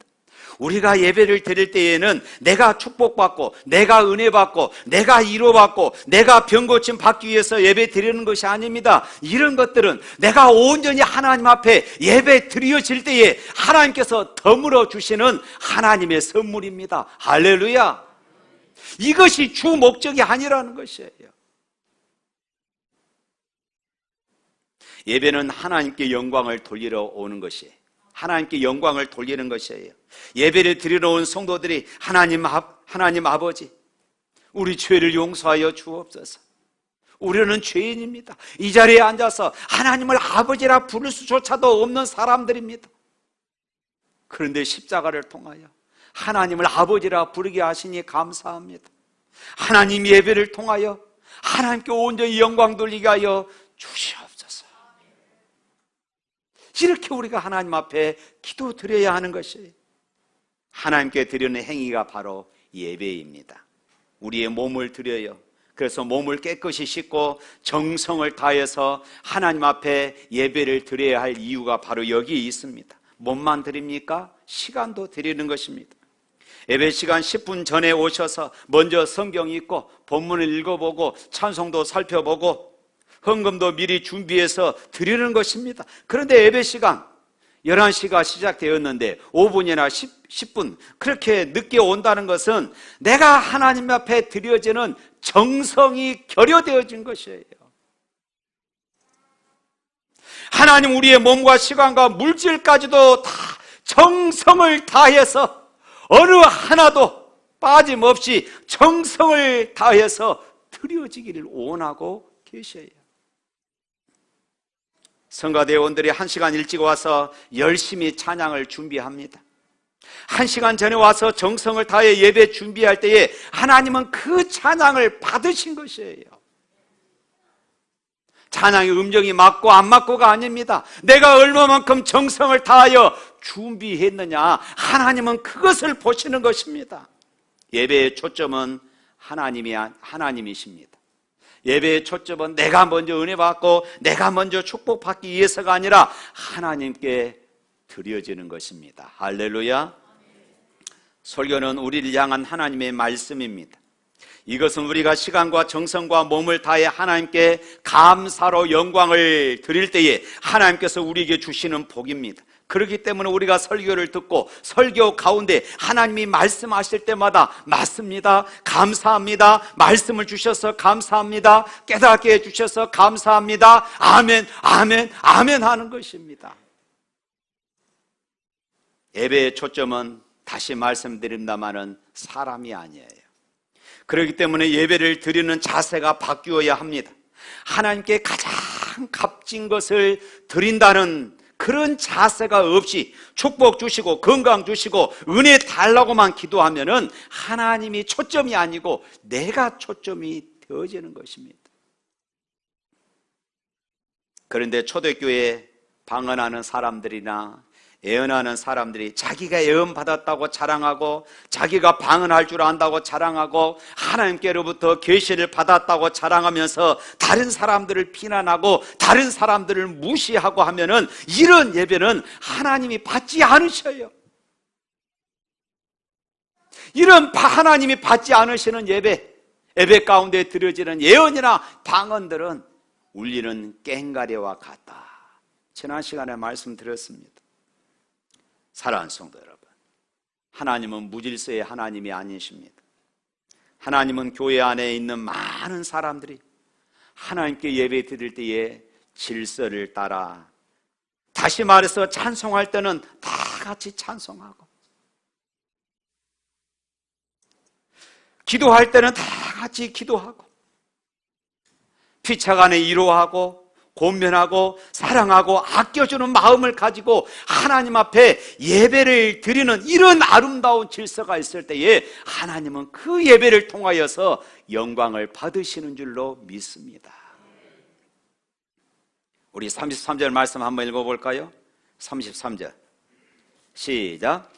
우리가 예배를 드릴 때에는 내가 축복받고 내가 은혜받고 내가 위로받고 내가 병고침 받기 위해서 예배 드리는 것이 아닙니다. 이런 것들은 내가 온전히 하나님 앞에 예배 드려질 때에 하나님께서 더물어 주시는 하나님의 선물입니다. 할렐루야. 이것이 주 목적이 아니라는 것이에요. 예배는 하나님께 영광을 돌리러 오는 것이에요. 하나님께 영광을 돌리는 것이에요. 예배를 드리러 온 성도들이 하나님 아버지, 우리 죄를 용서하여 주옵소서. 우리는 죄인입니다. 이 자리에 앉아서 하나님을 아버지라 부를 수조차도 없는 사람들입니다. 그런데 십자가를 통하여 하나님을 아버지라 부르게 하시니 감사합니다. 하나님 예배를 통하여 하나님께 온전히 영광 돌리게 하여 주시옵소서. 이렇게 우리가 하나님 앞에 기도드려야 하는 것이에요. 하나님께 드리는 행위가 바로 예배입니다. 우리의 몸을 드려요. 그래서 몸을 깨끗이 씻고 정성을 다해서 하나님 앞에 예배를 드려야 할 이유가 바로 여기에 있습니다. 몸만 드립니까? 시간도 드리는 것입니다. 예배 시간 10분 전에 오셔서 먼저 성경 읽고 본문을 읽어보고 찬송도 살펴보고 헌금도 미리 준비해서 드리는 것입니다. 그런데 예배 시간 11시가 시작되었는데 5분이나 10분 그렇게 늦게 온다는 것은 내가 하나님 앞에 드려지는 정성이 결여되어진 것이에요. 하나님 우리의 몸과 시간과 물질까지도 다 정성을 다해서 어느 하나도 빠짐없이 정성을 다해서 드려지기를 원하고 계셔요. 성가대원들이 1시간 일찍 와서 열심히 찬양을 준비합니다. 1시간 전에 와서 정성을 다해 예배 준비할 때에 하나님은 그 찬양을 받으신 것이에요. 찬양의 음정이 맞고 안 맞고가 아닙니다. 내가 얼마만큼 정성을 다하여 준비했느냐, 하나님은 그것을 보시는 것입니다. 예배의 초점은 하나님이십니다. 예배의 초점은 내가 먼저 은혜 받고 내가 먼저 축복받기 위해서가 아니라 하나님께 드려지는 것입니다. 할렐루야. 설교는 우리를 향한 하나님의 말씀입니다. 이것은 우리가 시간과 정성과 몸을 다해 하나님께 감사로 영광을 드릴 때에 하나님께서 우리에게 주시는 복입니다. 그렇기 때문에 우리가 설교를 듣고 설교 가운데 하나님이 말씀하실 때마다 맞습니다, 감사합니다, 말씀을 주셔서 감사합니다, 깨닫게 해주셔서 감사합니다, 아멘, 아멘, 아멘 하는 것입니다. 예배의 초점은 다시 말씀드립니다마는 사람이 아니에요. 그렇기 때문에 예배를 드리는 자세가 바뀌어야 합니다. 하나님께 가장 값진 것을 드린다는 그런 자세가 없이 축복 주시고 건강 주시고 은혜 달라고만 기도하면은 하나님이 초점이 아니고 내가 초점이 되어지는 것입니다. 그런데 초대교회에 방언하는 사람들이나 예언하는 사람들이 자기가 예언 받았다고 자랑하고 자기가 방언할 줄 안다고 자랑하고 하나님께로부터 계시를 받았다고 자랑하면서 다른 사람들을 비난하고 다른 사람들을 무시하고 하면은 이런 예배는 하나님이 받지 않으셔요. 이런 하나님이 받지 않으시는 예배 가운데 드려지는 예언이나 방언들은 울리는 꽹과리와 같다. 지난 시간에 말씀드렸습니다. 사랑하는 성도 여러분, 하나님은 무질서의 하나님이 아니십니다. 하나님은 교회 안에 있는 많은 사람들이 하나님께 예배 드릴 때에 질서를 따라, 다시 말해서 찬송할 때는 다 같이 찬송하고, 기도할 때는 다 같이 기도하고, 피차간에 위로하고 권면하고 사랑하고 아껴주는 마음을 가지고 하나님 앞에 예배를 드리는 이런 아름다운 질서가 있을 때에 하나님은 그 예배를 통하여서 영광을 받으시는 줄로 믿습니다. 우리 33절 말씀 한번 읽어볼까요? 33절 시작.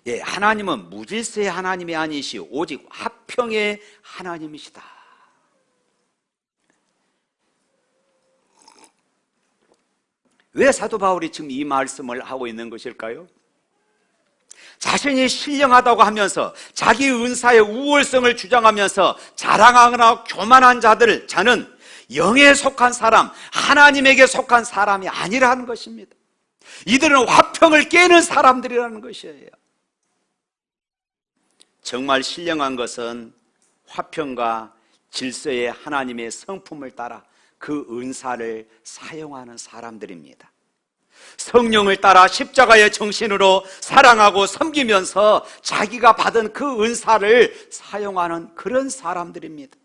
예, 하나님은 무질서의 하나님이 아니시오 오직 화평의 하나님이시다. 왜 사도 바울이 지금 이 말씀을 하고 있는 것일까요? 자신이 신령하다고 하면서 자기 은사의 우월성을 주장하면서 자랑하거나 교만한 자는 영에 속한 사람, 하나님에게 속한 사람이 아니라는 것입니다. 이들은 화평을 깨는 사람들이라는 것이에요. 정말 신령한 것은 화평과 질서의 하나님의 성품을 따라 그 은사를 사용하는 사람들입니다. 성령을 따라 십자가의 정신으로 사랑하고 섬기면서 자기가 받은 그 은사를 사용하는 그런 사람들입니다.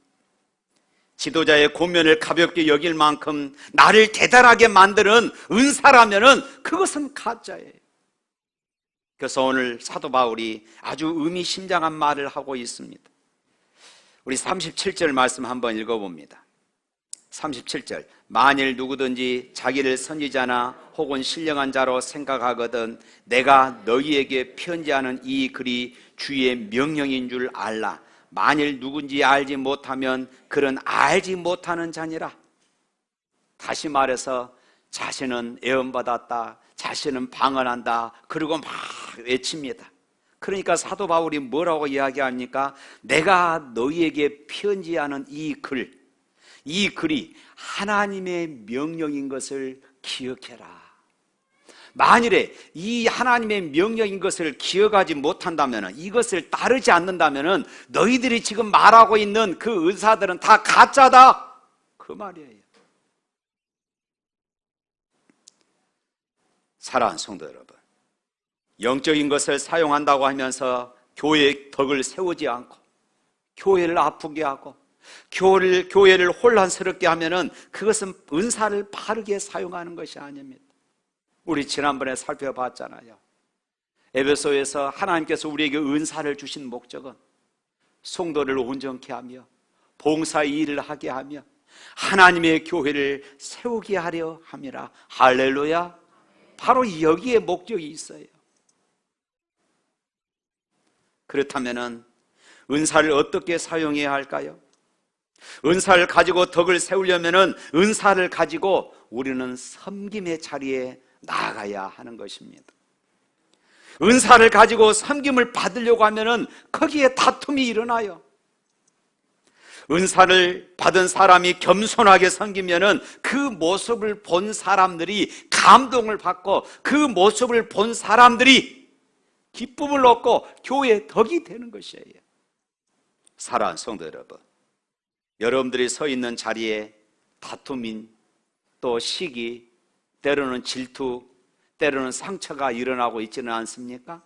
지도자의 고면을 가볍게 여길 만큼 나를 대단하게 만드는 은사라면은 그것은 가짜예요. 그래서 오늘 사도 바울이 아주 의미심장한 말을 하고 있습니다. 우리 37절 말씀 한번 읽어봅니다. 37절, 만일 누구든지 자기를 선지자나 혹은 신령한 자로 생각하거든 내가 너희에게 편지하는 이 글이 주의 명령인 줄 알라. 만일 누군지 알지 못하면 그는 알지 못하는 자니라. 다시 말해서 자신은 애원받았다, 자신은 방언한다, 그리고 막 외칩니다. 그러니까 사도 바울이 뭐라고 이야기합니까? 내가 너희에게 편지하는 이 글이 하나님의 명령인 것을 기억해라. 만일에 이 하나님의 명령인 것을 기억하지 못한다면, 이것을 따르지 않는다면 너희들이 지금 말하고 있는 그 은사들은 다 가짜다, 그 말이에요. 사랑하는 성도 여러분, 영적인 것을 사용한다고 하면서 교회의 덕을 세우지 않고 교회를 아프게 하고 교회를 혼란스럽게 하면은 그것은 은사를 바르게 사용하는 것이 아닙니다. 우리 지난번에 살펴봤잖아요. 에베소에서 하나님께서 우리에게 은사를 주신 목적은 성도를 온전케 하며 봉사의 일을 하게 하며 하나님의 교회를 세우게 하려 함이라. 할렐루야. 바로 여기에 목적이 있어요. 그렇다면은 은사를 어떻게 사용해야 할까요? 은사를 가지고 덕을 세우려면은 은사를 가지고 우리는 섬김의 자리에 나아가야 하는 것입니다. 은사를 가지고 섬김을 받으려고 하면은 거기에 다툼이 일어나요. 은사를 받은 사람이 겸손하게 섬기면은 그 모습을 본 사람들이 감동을 받고 그 모습을 본 사람들이 기쁨을 얻고 교회의 덕이 되는 것이에요. 사랑하는 성도 여러분, 여러분들이 서 있는 자리에 다툼인 또 시기, 때로는 질투, 때로는 상처가 일어나고 있지는 않습니까?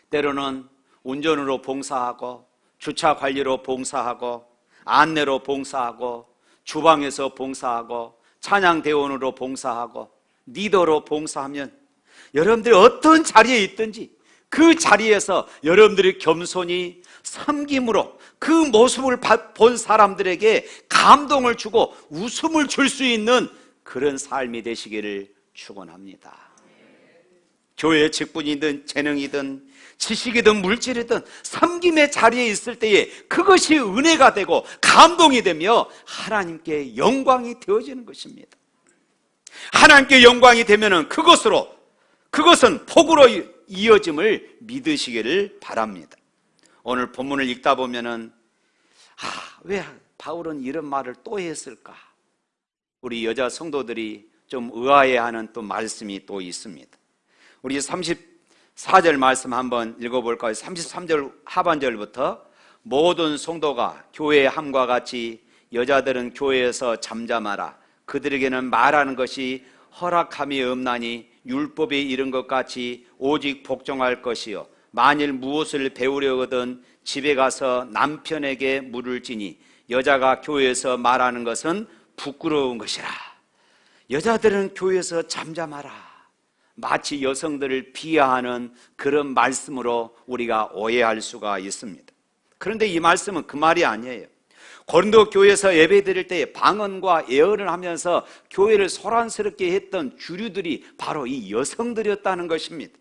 때로는 운전으로 봉사하고 주차 관리로 봉사하고 안내로 봉사하고 주방에서 봉사하고 찬양대원으로 봉사하고 리더로 봉사하면 여러분들이 어떤 자리에 있든지 그 자리에서 여러분들이 겸손히 섬김으로 그 모습을 본 사람들에게 감동을 주고 웃음을 줄 수 있는 그런 삶이 되시기를 축원합니다. 교회 직분이든 재능이든 지식이든 물질이든 섬김의 자리에 있을 때에 그것이 은혜가 되고 감동이 되며 하나님께 영광이 되어지는 것입니다. 하나님께 영광이 되면은 그것은 복으로 이어짐을 믿으시기를 바랍니다. 오늘 본문을 읽다 보면은 왜 바울은 이런 말을 또 했을까? 우리 여자 성도들이 좀 의아해하는 또 말씀이 또 있습니다. 우리 34절 말씀 한번 읽어볼까요? 33절 하반절부터 모든 성도가 교회의 함과 같이 여자들은 교회에서 잠잠하라. 그들에게는 말하는 것이 허락함이 없나니 율법에 이른 것 같이 오직 복종할 것이요 만일 무엇을 배우려거든 집에 가서 남편에게 물을지니 여자가 교회에서 말하는 것은 부끄러운 것이라. 여자들은 교회에서 잠잠하라. 마치 여성들을 비하하는 그런 말씀으로 우리가 오해할 수가 있습니다. 그런데 이 말씀은 그 말이 아니에요. 고린도 교회에서 예배 드릴 때 방언과 예언을 하면서 교회를 소란스럽게 했던 주류들이 바로 이 여성들이었다는 것입니다.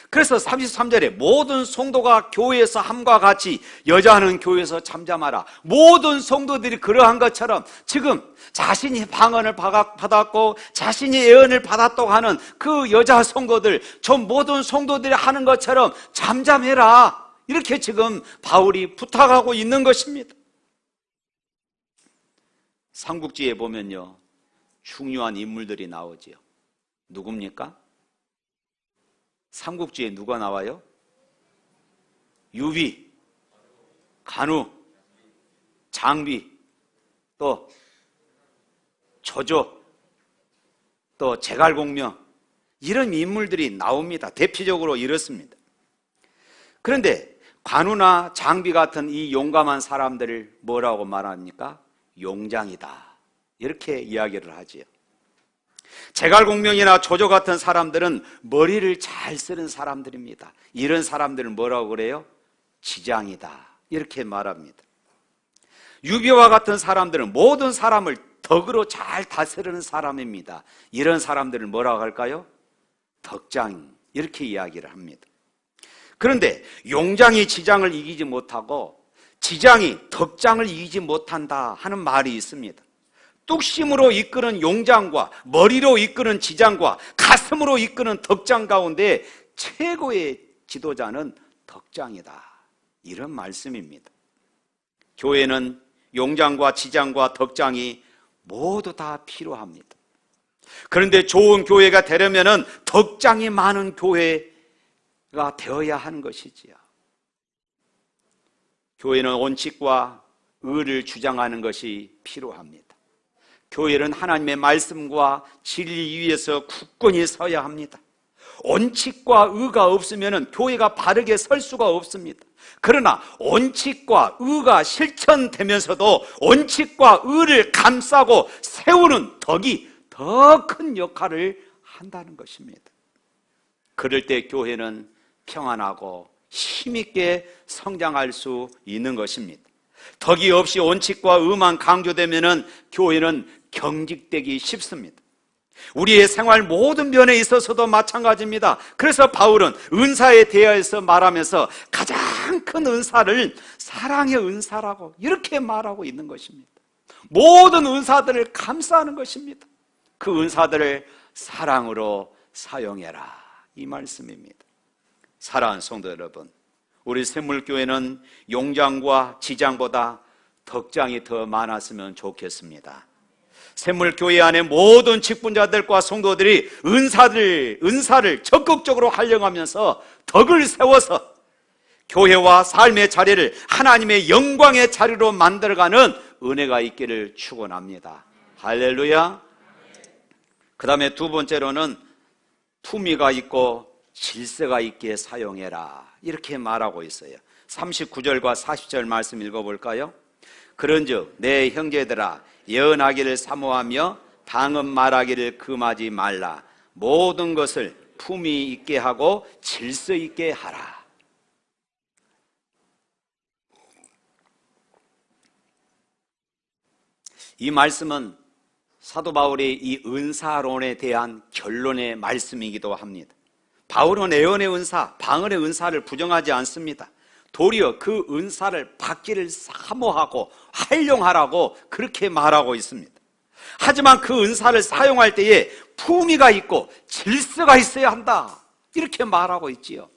그래서 33절에 모든 성도가 교회에서 함과 같이 여자는 교회에서 잠잠하라. 모든 성도들이 그러한 것처럼 지금 자신이 방언을 받았고 자신이 예언을 받았다고 하는 그 여자 성도들, 저 모든 성도들이 하는 것처럼 잠잠해라. 이렇게 지금 바울이 부탁하고 있는 것입니다. 삼국지에 보면요, 중요한 인물들이 나오지요. 누굽니까? 삼국지에 누가 나와요? 유비, 간우, 장비, 또 조조, 또 제갈공명, 이런 인물들이 나옵니다. 대표적으로 이렇습니다. 그런데 관우나 장비 같은 이 용감한 사람들을 뭐라고 말합니까? 용장이다, 이렇게 이야기를 하지요. 제갈공명이나 조조 같은 사람들은 머리를 잘 쓰는 사람들입니다. 이런 사람들은 뭐라고 그래요? 지장이다, 이렇게 말합니다. 유비와 같은 사람들은 모든 사람을 덕으로 잘 다스리는 사람입니다. 이런 사람들을 뭐라고 할까요? 덕장, 이렇게 이야기를 합니다. 그런데 용장이 지장을 이기지 못하고 지장이 덕장을 이기지 못한다 하는 말이 있습니다. 뚝심으로 이끄는 용장과 머리로 이끄는 지장과 가슴으로 이끄는 덕장 가운데 최고의 지도자는 덕장이다, 이런 말씀입니다. 교회는 용장과 지장과 덕장이 모두 다 필요합니다. 그런데 좋은 교회가 되려면 덕장이 많은 교회가 되어야 하는 것이지요. 교회는 원칙과 의를 주장하는 것이 필요합니다. 교회는 하나님의 말씀과 진리 위에서 굳건히 서야 합니다. 원칙과 의가 없으면 교회가 바르게 설 수가 없습니다. 그러나 원칙과 의가 실천되면서도 원칙과 의를 감싸고 세우는 덕이 더 큰 역할을 한다는 것입니다. 그럴 때 교회는 평안하고 힘있게 성장할 수 있는 것입니다. 덕이 없이 원칙과 의만 강조되면 교회는 경직되기 쉽습니다. 우리의 생활 모든 면에 있어서도 마찬가지입니다. 그래서 바울은 은사에 대하여서 말하면서 가장 큰 은사를 사랑의 은사라고 이렇게 말하고 있는 것입니다. 모든 은사들을 감싸는 것입니다. 그 은사들을 사랑으로 사용해라, 이 말씀입니다. 사랑하는 성도 여러분, 우리 샘물교회는 용장과 지장보다 덕장이 더 많았으면 좋겠습니다. 샘물교회 안에 모든 직분자들과 성도들이 은사를 적극적으로 활용하면서 덕을 세워서 교회와 삶의 자리를 하나님의 영광의 자리로 만들어가는 은혜가 있기를 축원합니다. 할렐루야. 그 다음에 두 번째로는 품위가 있고 질서가 있게 사용해라, 이렇게 말하고 있어요. 39절과 40절 말씀 읽어볼까요? 그런즉 내 형제들아, 예언하기를 사모하며 방언 말하기를 금하지 말라. 모든 것을 품위 있게 하고 질서 있게 하라. 이 말씀은 사도 바울의 이 은사론에 대한 결론의 말씀이기도 합니다. 바울은 예언의 은사, 방언의 은사를 부정하지 않습니다. 도리어 그 은사를 받기를 사모하고 활용하라고 그렇게 말하고 있습니다. 하지만 그 은사를 사용할 때에 품위가 있고 질서가 있어야 한다, 이렇게 말하고 있지요.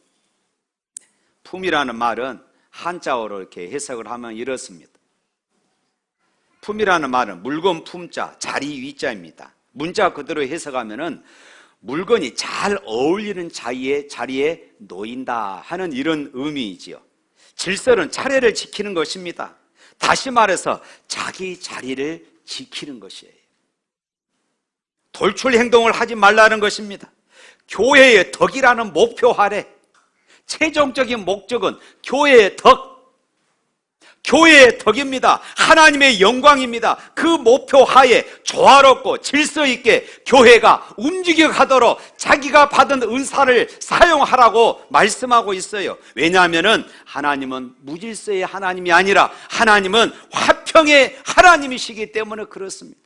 품이라는 말은 한자어로 이렇게 해석을 하면 이렇습니다. 품이라는 말은 물건 품자, 자리 위자입니다. 문자 그대로 해석하면은 물건이 잘 어울리는 자리에 놓인다 하는 이런 의미이지요. 질서는 차례를 지키는 것입니다. 다시 말해서 자기 자리를 지키는 것이에요. 돌출 행동을 하지 말라는 것입니다. 교회의 덕이라는 목표 아래 최종적인 목적은 교회의 덕입니다. 하나님의 영광입니다. 그 목표 하에 조화롭고 질서 있게 교회가 움직여 가도록 자기가 받은 은사를 사용하라고 말씀하고 있어요. 왜냐하면 하나님은 무질서의 하나님이 아니라 하나님은 화평의 하나님이시기 때문에 그렇습니다.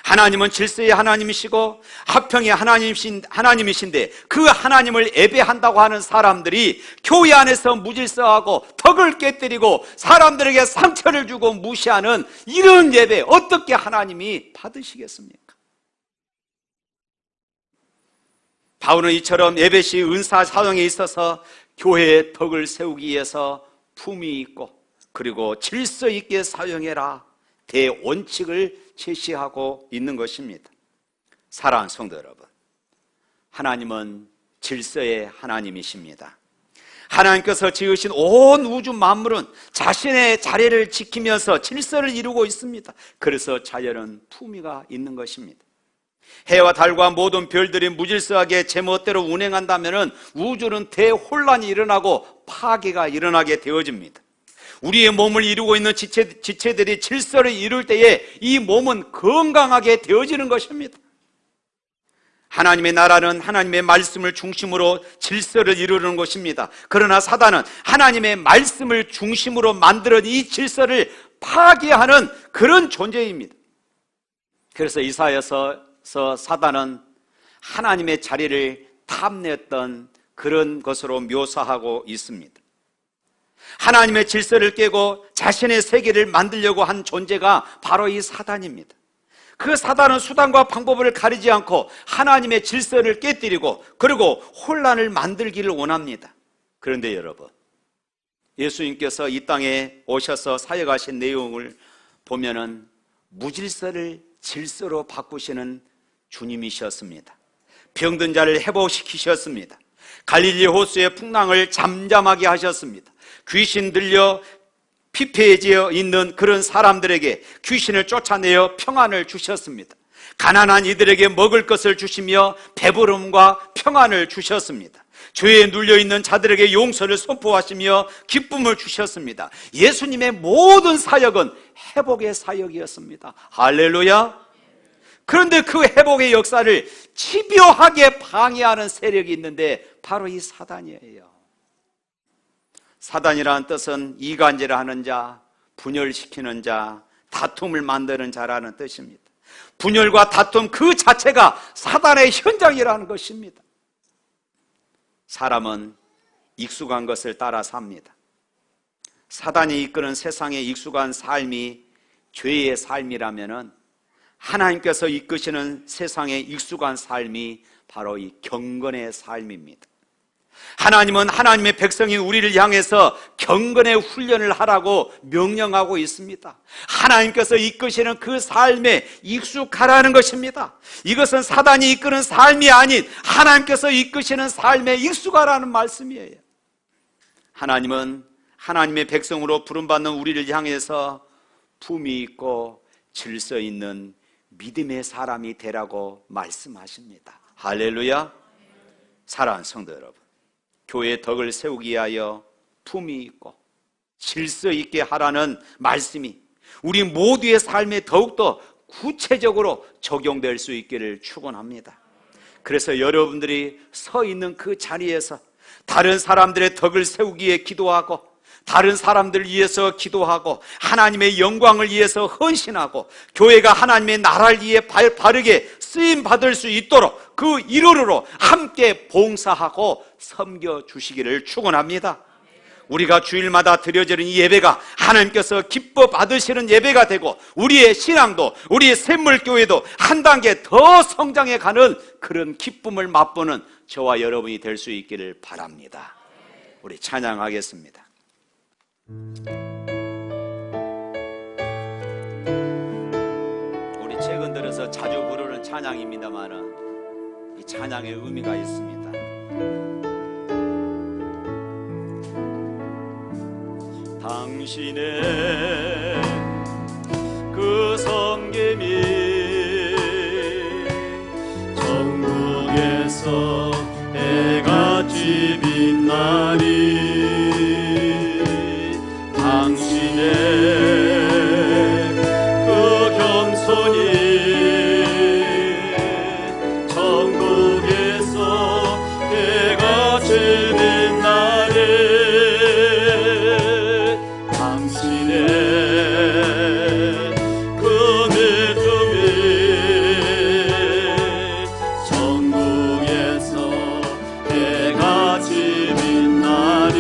하나님은 질서의 하나님이시고 화평의 하나님이신데 그 하나님을 예배한다고 하는 사람들이 교회 안에서 무질서하고 덕을 깨뜨리고 사람들에게 상처를 주고 무시하는 이런 예배 어떻게 하나님이 받으시겠습니까? 바울은 이처럼 예배 시 은사 사용에 있어서 교회의 덕을 세우기 위해서 품위 있고 그리고 질서 있게 사용해라 대원칙을 제시하고 있는 것입니다. 사랑하는 성도 여러분, 하나님은 질서의 하나님이십니다. 하나님께서 지으신 온 우주 만물은 자신의 자리를 지키면서 질서를 이루고 있습니다. 그래서 자연은 품위가 있는 것입니다. 해와 달과 모든 별들이 무질서하게 제멋대로 운행한다면 우주는 대혼란이 일어나고 파괴가 일어나게 되어집니다. 우리의 몸을 이루고 있는 지체들이 질서를 이룰 때에 이 몸은 건강하게 되어지는 것입니다. 하나님의 나라는 하나님의 말씀을 중심으로 질서를 이루는 것입니다. 그러나 사단은 하나님의 말씀을 중심으로 만들어 이 질서를 파괴하는 그런 존재입니다. 그래서 이사야서 사단은 하나님의 자리를 탐내었던 그런 것으로 묘사하고 있습니다. 하나님의 질서를 깨고 자신의 세계를 만들려고 한 존재가 바로 이 사단입니다. 그 사단은 수단과 방법을 가리지 않고 하나님의 질서를 깨뜨리고 그리고 혼란을 만들기를 원합니다. 그런데 여러분, 예수님께서 이 땅에 오셔서 사역하신 내용을 보면은 무질서를 질서로 바꾸시는 주님이셨습니다. 병든 자를 회복시키셨습니다. 갈릴리 호수의 풍랑을 잠잠하게 하셨습니다. 귀신 들려 피폐해져 있는 그런 사람들에게 귀신을 쫓아내어 평안을 주셨습니다. 가난한 이들에게 먹을 것을 주시며 배부름과 평안을 주셨습니다. 죄에 눌려있는 자들에게 용서를 선포하시며 기쁨을 주셨습니다. 예수님의 모든 사역은 회복의 사역이었습니다. 할렐루야. 그런데 그 회복의 역사를 집요하게 방해하는 세력이 있는데 바로 이 사단이에요. 사단이라는 뜻은 이간질을 하는 자, 분열시키는 자, 다툼을 만드는 자라는 뜻입니다. 분열과 다툼 그 자체가 사단의 현장이라는 것입니다. 사람은 익숙한 것을 따라 삽니다. 사단이 이끄는 세상에 익숙한 삶이 죄의 삶이라면은 하나님께서 이끄시는 세상에 익숙한 삶이 바로 이 경건의 삶입니다. 하나님은 하나님의 백성인 우리를 향해서 경건의 훈련을 하라고 명령하고 있습니다. 하나님께서 이끄시는 그 삶에 익숙하라는 것입니다. 이것은 사단이 이끄는 삶이 아닌 하나님께서 이끄시는 삶에 익숙하라는 말씀이에요. 하나님은 하나님의 백성으로 부름받는 우리를 향해서 품위 있고 질서 있는 믿음의 사람이 되라고 말씀하십니다. 할렐루야. 사랑하는 성도 여러분, 교회의 덕을 세우기 위하여 품위 있고 질서 있게 하라는 말씀이 우리 모두의 삶에 더욱더 구체적으로 적용될 수 있기를 축원합니다. 그래서 여러분들이 서 있는 그 자리에서 다른 사람들의 덕을 세우기 위해 기도하고 다른 사람들을 위해서 기도하고 하나님의 영광을 위해서 헌신하고 교회가 하나님의 나라를 위해 바르게 쓰임받을 수 있도록 그 일으로 함께 봉사하고 섬겨주시기를 축원합니다. 우리가 주일마다 드려지는 이 예배가 하나님께서 기뻐 받으시는 예배가 되고 우리의 신앙도 우리의 샘물교회도 한 단계 더 성장해가는 그런 기쁨을 맛보는 저와 여러분이 될 수 있기를 바랍니다. 우리 찬양하겠습니다. 우리 최근 들어서 자주 부르는 찬양입니다만은 이 찬양의 의미가 있습니다. 당신의 그 성김이 천국에서 해같이 빛나리. 당신의 그 겸손이 천국에서 해같이 빛나리. 당신의 그 믿음이 천국에서 해같이 빛나리.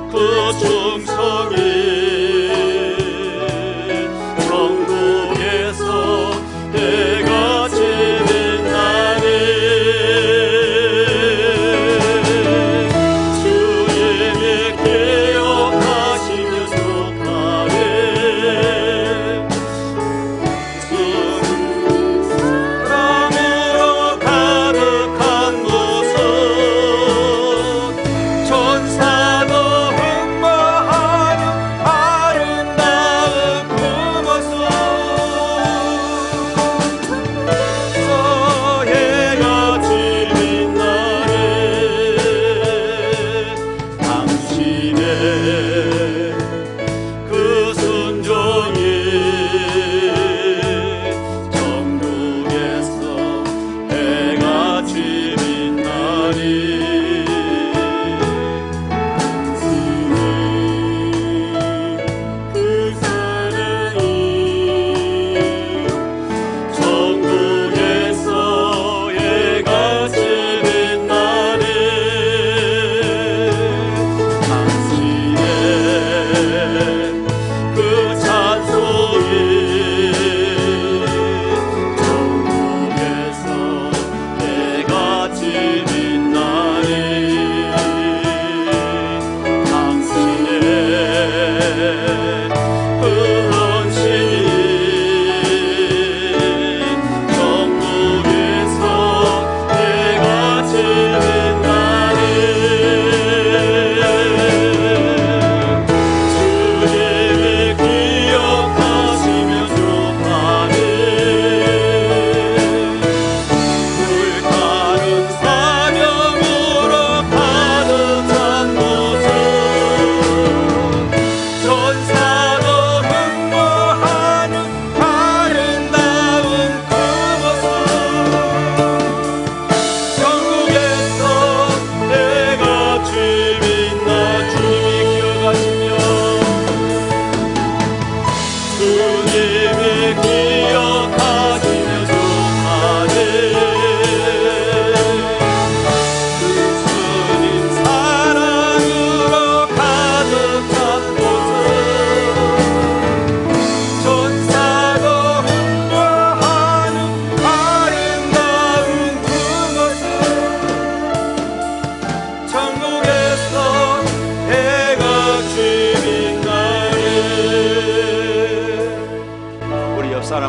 그 충성이 천국에서 해같이 빛나리. 주님이 기억하시며 속하네. 사랑으로 가득한 모습 천사도 흥망하는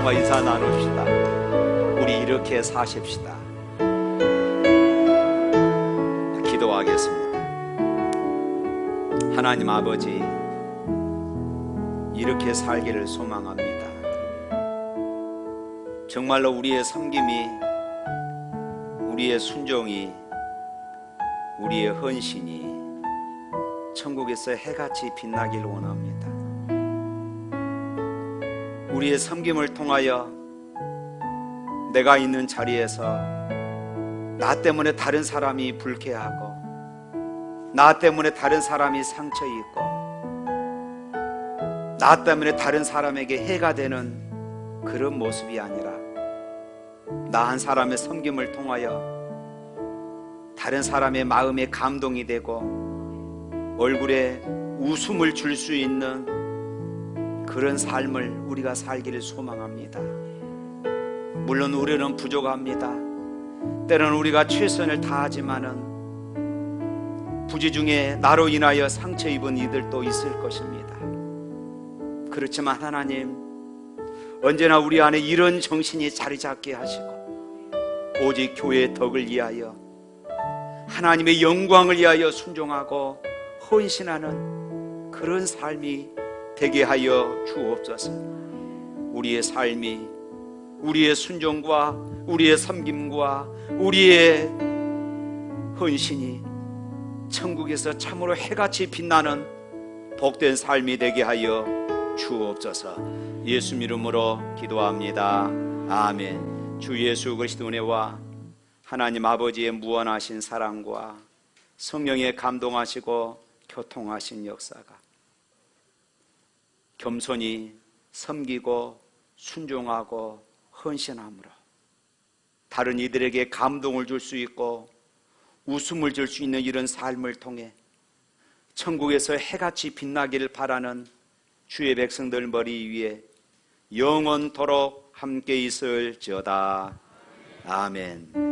한번 인사 나눕시다. 우리 이렇게 사십시다. 기도하겠습니다. 하나님 아버지, 이렇게 살기를 소망합니다. 정말로 우리의 섬김이, 우리의 순종이, 우리의 헌신이 천국에서 해같이 빛나길 원합니다. 우리의 섬김을 통하여 내가 있는 자리에서 나 때문에 다른 사람이 불쾌하고, 나 때문에 다른 사람이 상처 입고, 나 때문에 다른 사람에게 해가 되는 그런 모습이 아니라, 나 한 사람의 섬김을 통하여 다른 사람의 마음에 감동이 되고 얼굴에 웃음을 줄 수 있는 그런 삶을 우리가 살기를 소망합니다. 물론 우리는 부족합니다. 때로는 우리가 최선을 다하지만은 부지 중에 나로 인하여 상처 입은 이들도 있을 것입니다. 그렇지만 하나님, 언제나 우리 안에 이런 정신이 자리 잡게 하시고 오직 교회의 덕을 위하여, 하나님의 영광을 위하여 순종하고 헌신하는 그런 삶이 되게 하여 주옵소서. 우리의 삶이, 우리의 순종과 우리의 섬김과 우리의 헌신이 천국에서 참으로 해같이 빛나는 복된 삶이 되게 하여 주옵소서. 예수 이름으로 기도합니다. 아멘. 주 예수 그리스도 은혜와 하나님 아버지의 무한하신 사랑과 성령의 감동하시고 교통하신 역사가 겸손히 섬기고 순종하고 헌신함으로 다른 이들에게 감동을 줄 수 있고 웃음을 줄 수 있는 이런 삶을 통해 천국에서 해같이 빛나기를 바라는 주의 백성들 머리 위에 영원토록 함께 있을지어다. 아멘.